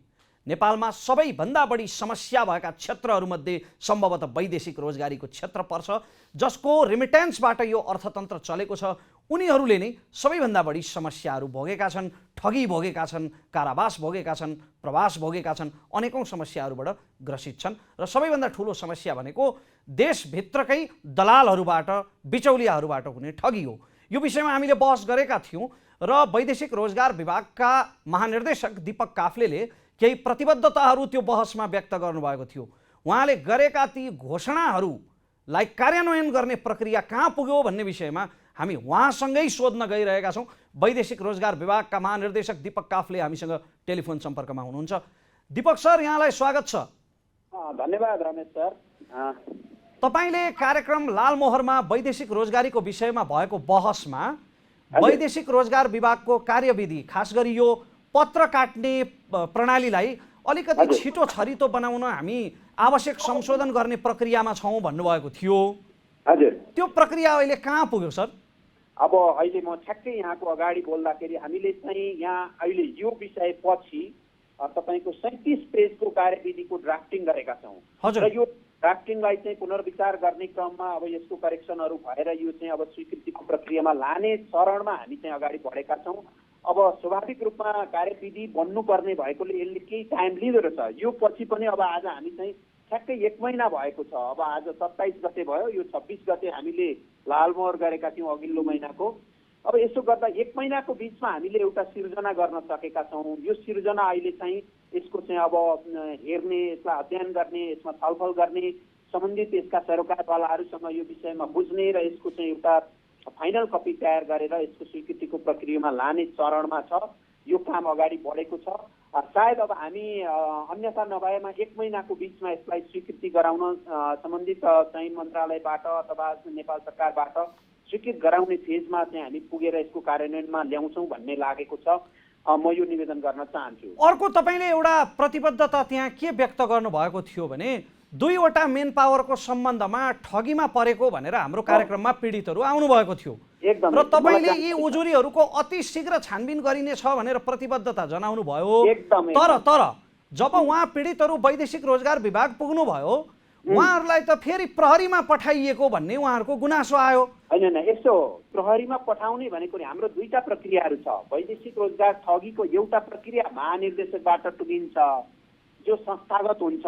नेपालमा सबैभन्दा बढी समस्या भएका क्षेत्रहरूमध्ये सम्भवतः वैदेशिक रोजगारीको क्षेत्र पर्छ, जसको रिमिटेन्सबाट यो अर्थतन्त्र चलेको छ। उनीहरूले नै सबैभन्दा बढी समस्याहरू भोगेका छन्, ठगी भोगेका छन्, कारावास भोगेका छन्, प्रवास भोगेका छन्, अनेकौँ समस्याहरूबाट ग्रसित छन्। र सबैभन्दा ठुलो समस्या भनेको देशभित्रकै दलालहरूबाट, बिचौलियाहरूबाट हुने ठगी हो। यो विषयमा हामीले बहस गरेका थियौँ र वैदेशिक रोजगार विभागका महानिर्देशक दीपक काफ्लेले केही प्रतिबद्धताहरू त्यो बहसमा व्यक्त गर्नुभएको थियो। उहाँले गरेका ती घोषणाहरूलाई कार्यान्वयन गर्ने प्रक्रिया कहाँ पुग्यो भन्ने विषयमा हामी उहाँसँगै सोध्न गइरहेका छौँ। वैदेशिक रोजगार विभागका महानिर्देशक दीपक काफ्ले हामीसँग टेलिफोन सम्पर्कमा हुनुहुन्छ। दीपक सर, यहाँलाई स्वागत छ। धन्यवाद रमेश सर। तपाईँले कार्यक्रम लालमोहरमा वैदेशिक रोजगारीको विषयमा भएको बहसमा वैदेशिक रोजगार विभागको कार्यविधि, खास गरी यो पत्र काट्ने प्रणालीलाई अलिकति छिटो छरितो बनाउन हामी आवश्यक संशोधन गर्ने प्रक्रियामा छौँ भन्नुभएको थियो। हजुर, त्यो प्रक्रिया अहिले कहाँ पुग्यो सर? अब अहिले म ठ्याक्कै यहाँको अगाडि बोल्दाखेरि हामीले चाहिँ यहाँ अहिले यो विषय पछि तपाईँको 37 पेजको कार्यविधिको ड्राफ्टिङ गरेका छौँ र यो ड्राफ्टिङलाई चाहिँ पुनर्विचार गर्ने क्रममा अब यसको करेक्सनहरू भएर यो चाहिँ अब स्वीकृतिको प्रक्रियामा लाने चरणमा हामी चाहिँ अगाडि बढेका छौँ। अब स्वाभाविक रूपमा कार्यविधि बन्नुपर्ने भएकोले यसले केही टाइम लिँदो रहेछ। यो पछि पनि अब आज हामी चाहिँ ठ्याक्कै 1 महिना भएको छ। अब आज 27 गते भयो, यो 26 गते हामीले लालमोहर गरेका थियौँ अघिल्लो महिनाको। अब यसो गर्दा 1 महिनाको बिचमा हामीले एउटा सिर्जना गर्न सकेका छौँ। यो सिर्जना अहिले चाहिँ यसको चाहिँ अब हेर्ने, यसलाई अध्ययन गर्ने, यसमा छलफल गर्ने, सम्बन्धित यसका सरोकारवालाहरूसँग यो विषयमा बुझ्ने र यसको चाहिँ एउटा फाइनल कपी तयार गरेर यसको स्वीकृतिको प्रक्रियामा लाने चरणमा छ। यो काम अगाडि बढेको छ। सायद अब हामी अन्यथा नभएमा 1 महिनाको बिचमा यसलाई स्वीकृति गराउन सम्बन्धित चाहिँ मन्त्रालयबाट अथवा नेपाल सरकारबाट स्वीकृत गराउने फेजमा चाहिँ हामी पुगेर यसको कार्यान्वयनमा ल्याउँछौँ भन्ने लागेको छ। म यो निवेदन गर्न चाहन्छु। अर्को तपाईँले एउटा प्रतिबद्धता त्यहाँ के व्यक्त गर्नुभएको थियो भने 2वटा मेन पावरको सम्बन्धमा ठगीमा परेको भनेर हाम्रो कार्यक्रममा पीडितहरू आउनुभएको थियो र तपाईँले यी उजुरीहरूको अति शीघ्र छानबिन गरिनेछ भनेर प्रतिबद्धता जनाउनु भयो। तर जब उहाँ पीडितहरू वैदेशिक रोजगार विभाग पुग्नुभयो, उहाँहरूलाई त फेरि प्रहरीमा पठाइएको भन्ने उहाँहरूको गुनासो आयो। होइन, यसो प्रहरीमा पठाउने भनेको हाम्रो 2टा प्रक्रियाहरू छ। वैदेशिक रोजगार ठगीको एउटा प्रक्रिया महानिर्देशकबाट टुङ्गिन्छ, जो संस्थागत हुन्छ।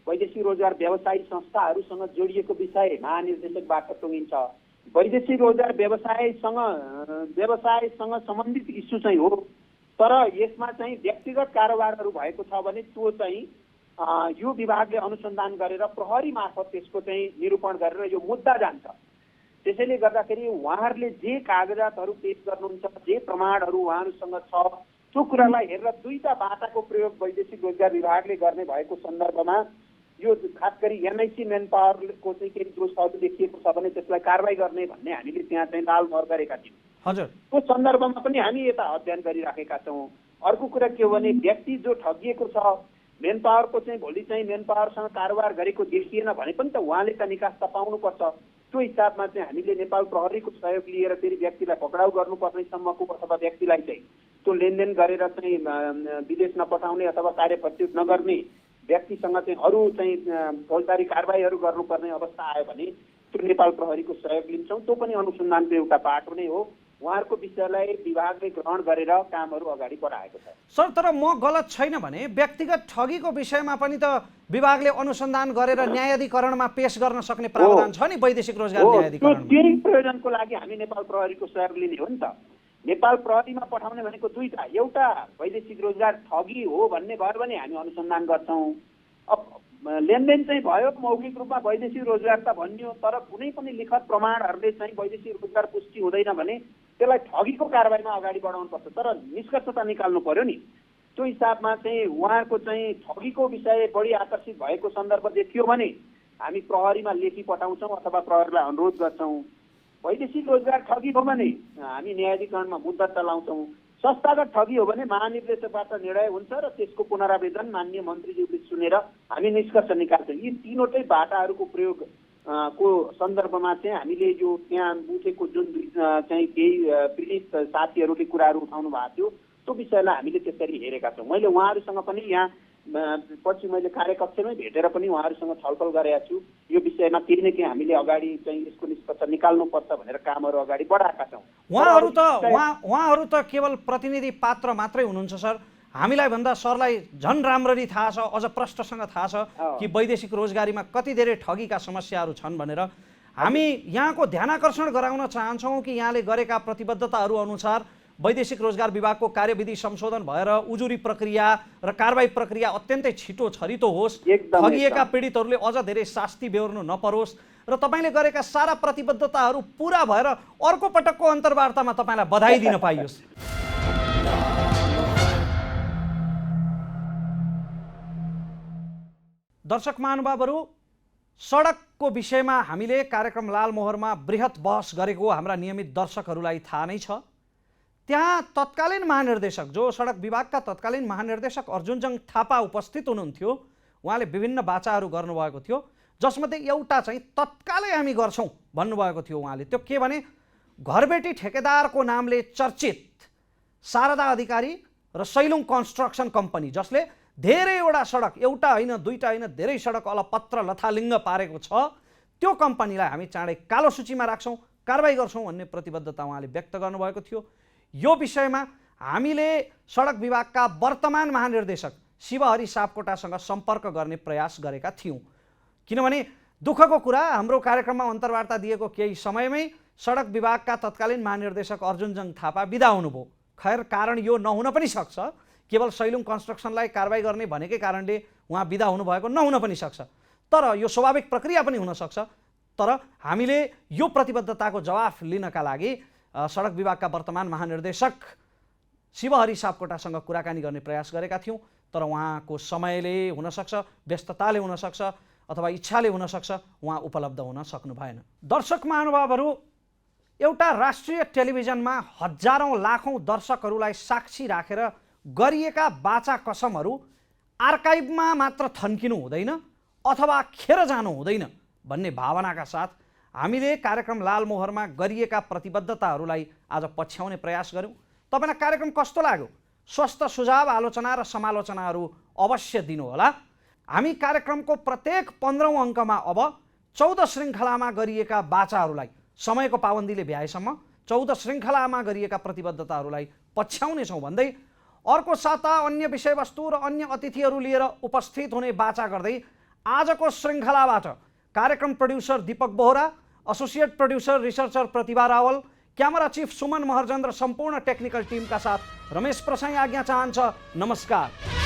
वैदेशिक रोजगार व्यवसायी संस्थाहरूसँग जोडिएको विषय महानिर्देशकबाट टुङ्गिन्छ। वैदेशिक रोजगार व्यवसायसँग सम्बन्धित इस्यु चाहिँ हो, तर यसमा चाहिँ व्यक्तिगत कारोबारहरू भएको छ भने त्यो चाहिँ यो विभागले अनुसन्धान गरेर प्रहरी मार्फत त्यसको चाहिँ निरूपण गरेर यो मुद्दा जान्छ। त्यसैले गर्दाखेरि उहाँहरूले जे कागजातहरू पेश गर्नुहुन्छ, जे प्रमाणहरू उहाँहरूसँग छ, त्यो कुरालाई हेरेर 2टा बाटाको प्रयोग वैदेशिक रोजगार विभागले गर्ने भएको सन्दर्भमा यो खास गरी एनआइसी मेन पावरको चाहिँ केही दोषहरू देखिएको छ भने त्यसलाई कारवाही गर्ने भन्ने हामीले त्यहाँ चाहिँ लालमोहर गरेका थियौँ। हजुर, त्यो सन्दर्भमा पनि हामी यता अध्ययन गरिराखेका छौँ। अर्को कुरा के हो भने व्यक्ति जो ठगिएको छ, मेन पावरको चाहिँ भोलि चाहिँ मेन पावरसँग कारोबार गरेको देखिएन भने पनि त उहाँले त निकास त पाउनुपर्छ। त्यो हिसाबमा चाहिँ हामीले नेपाल प्रहरीको सहयोग लिएर फेरि व्यक्तिलाई पक्राउ गर्नुपर्ने सम्मको अथवा व्यक्तिलाई चाहिँ त्यो लेनदेन गरेर चाहिँ विदेश नपठाउने अथवा कार्य प्रस्तुत नगर्ने व्यक्तिसँग चाहिँ अरू चाहिँ फौजदारी कारबाहीहरू गर्नुपर्ने अवस्था आयो भने त्यो नेपाल प्रहरीको सहयोग लिन्छौँ। त्यो पनि अनुसन्धानको एउटा बाटो नै हो। उहाँहरूको विषयलाई विभागले ग्रहण गरेर कामहरू अगाडि बढाएको छ। सर, तर म गलत छैन भने व्यक्तिगत ठगीको विषयमा पनि त विभागले अनुसन्धान गरेर न्यायाधिकरणमा पेश गर्न सक्ने प्रावधान छ नि वैदेशिक रोजगार न्यायाधिकरणमा। त्यही प्रयोजनको लागि हामी नेपाल प्रहरीको सहयोग लिने हो नि त। नेपाल प्रहरीमा पठाउने भनेको 2टा, एउटा वैदेशिक रोजगार ठगी हो भन्ने भयो भने हामी अनुसन्धान गर्छौँ। अब लेनदेन चाहिँ भयो, मौखिक रूपमा वैदेशिक रोजगार त भनियो, तर कुनै पनि लिखत प्रमाणहरूले चाहिँ वैदेशिक रोजगार पुष्टि हुँदैन भने त्यसलाई ठगीको कारबाहीमा अगाडि बढाउनुपर्छ। तर निष्कर्ष त निकाल्नु पर्यो नि। त्यो हिसाबमा चाहिँ उहाँको चाहिँ ठगीको विषय बढी आकर्षित भएको सन्दर्भ देखियो भने हामी प्रहरीमा लेखी पठाउँछौँ अथवा प्रहरीलाई अनुरोध गर्छौँ। वैदेशिक रोजगार ठगी हो भने हामी न्यायाधिकरणमा मुद्दा चलाउँछौँ। संस्थागत ठगी हो भने महानिर्देशकबाट निर्णय हुन्छ र त्यसको पुनरावेदन माननीय मन्त्रीज्यूले सुनेर हामी निष्कर्ष निकाल्छौँ। यी 3वटै बाटाहरूको प्रयोग को सन्दर्भमा चाहिँ हामीले यो त्यहाँ उठेको जुन चाहिँ केही पीडित साथीहरूले कुराहरू उठाउनु भएको थियो त्यो विषयलाई हामीले त्यसरी हेरेका छौँ। मैले उहाँहरूसँग पनि यहाँ पछि मैले कार्यकक्षमै भेटेर पनि उहाँहरूसँग छलफल गरेका छु। यो विषयमा केही न केही हामीले अगाडि चाहिँ यसको निष्कर्ष निकाल्नुपर्छ भनेर कामहरू अगाडि बढाएका छौँ। उहाँहरू त केवल प्रतिनिधि पात्र मात्रै हुनुहुन्छ सर। हामीलाई भन्दा सरलाई झन् राम्ररी थाहा छ, अझ प्रष्टसँग थाहा छ कि वैदेशिक रोजगारीमा कति धेरै ठगीका समस्याहरू छन् भनेर। हामी यहाँको ध्यानाकर्षण गराउन चाहन्छौँ कि यहाँले गरेका प्रतिबद्धताहरू अनुसार वैदेशिक रोजगार विभागको कार्यविधि संशोधन भएर उजुरी प्रक्रिया र कारबाही प्रक्रिया अत्यन्तै छिटो छरितो होस्, ठगिएका पीडितहरूले अझ धेरै शास्ति बेहोर्नु नपरोस् र तपाईँले गरेका सारा प्रतिबद्धताहरू पुरा भएर अर्को पटकको अन्तर्वार्तामा तपाईँलाई बधाई दिन पाइयोस्। दर्शक महानुभावहरू, सडकको विषयमा हामीले कार्यक्रम लालमोहरमा बृहत बहस गरेको हाम्रा नियमित दर्शकहरूलाई थाहा नै छ। त्यहाँ तत्कालीन महानिर्देशक, जो सडक विभागका तत्कालीन महानिर्देशक अर्जुनजङ थापा उपस्थित हुनुहुन्थ्यो। उहाँले विभिन्न वाचाहरू गर्नुभएको थियो, जसमध्ये एउटा चाहिँ तत्कालै हामी गर्छौँ भन्नुभएको थियो उहाँले। त्यो के भने घरबेटी ठेकेदारको नामले चर्चित शारदा अधिकारी र सैलुङ कन्स्ट्रक्सन कम्पनी, जसले धेरैवटा सडक, एउटा होइन दुईटा होइन धेरै सडक अलपत्र लथालिङ्ग पारेको छ, त्यो कम्पनीलाई हामी चाँडै कालो सूचीमा राख्छौँ, कारबाही गर्छौँ भन्ने प्रतिबद्धता उहाँले व्यक्त गर्नुभएको थियो। यो विषयमा हामीले सडक विभागका वर्तमान महानिर्देशक शिवहरि सापकोटासँग सम्पर्क गर्ने प्रयास गरेका थियौँ। किनभने दुःखको कुरा, हाम्रो कार्यक्रममा अन्तर्वार्ता दिएको केही समयमै सडक विभागका तत्कालीन महानिर्देशक अर्जुनजङ थापा बिदा हुनुभयो। खैर, कारण यो नहुन पनि सक्छ, केवल सैलुङ कन्स्ट्रक्सनलाई कारबाही गर्ने भनेकै कारणले उहाँ बिदा हुनुभएको नहुन पनि सक्छ। तर यो स्वाभाविक प्रक्रिया पनि हुनसक्छ। तर हामीले यो प्रतिबद्धताको जवाफ लिनका लागि सडक विभागका वर्तमान महानिर्देशक शिवहरि सापकोटासँग कुराकानी गर्ने प्रयास गरेका थियौँ। तर उहाँको समयले हुनसक्छ, व्यस्तताले हुनसक्छ, अथवा इच्छाले हुनसक्छ, उहाँ उपलब्ध हुन सक्नु भएन। दर्शक महानुभावहरू, एउटा राष्ट्रिय टेलिभिजनमा हजारौँ लाखौँ दर्शकहरूलाई साक्षी राखेर गरिएका बाचा कसमहरू आर्काइभमा मात्र थन्किनु हुँदैन अथवा खेर जानु हुँदैन भन्ने भावनाका साथ हामीले कार्यक्रम लालमोहरमा गरिएका प्रतिबद्धताहरूलाई आज पछ्याउने प्रयास गऱ्यौँ। तपाईँलाई कार्यक्रम कस्तो लाग्यो? स्वस्थ सुझाव, आलोचना र समालोचनाहरू अवश्य दिनुहोला। हामी कार्यक्रमको प्रत्येक 15औं अङ्कमा अब 14 श्रृङ्खलामा गरिएका बाचाहरूलाई समयको पाबन्दीले भ्याएसम्म 14 श्रृङ्खलामा गरिएका प्रतिबद्धताहरूलाई पछ्याउनेछौँ भन्दै अर्को साता अन्य विषयवस्तु र अन्य अतिथिहरू लिएर उपस्थित हुने बाचा गर्दै आजको श्रृङ्खलाबाट कार्यक्रम producer Deepak Bohra, associate producer researcher Pratibha Rawal, camera chief Suman Maharjan र सम्पूर्ण टेक्निकल टिमका साथ रमेश प्रसाई आज्ञा चाहन्छ। नमस्कार।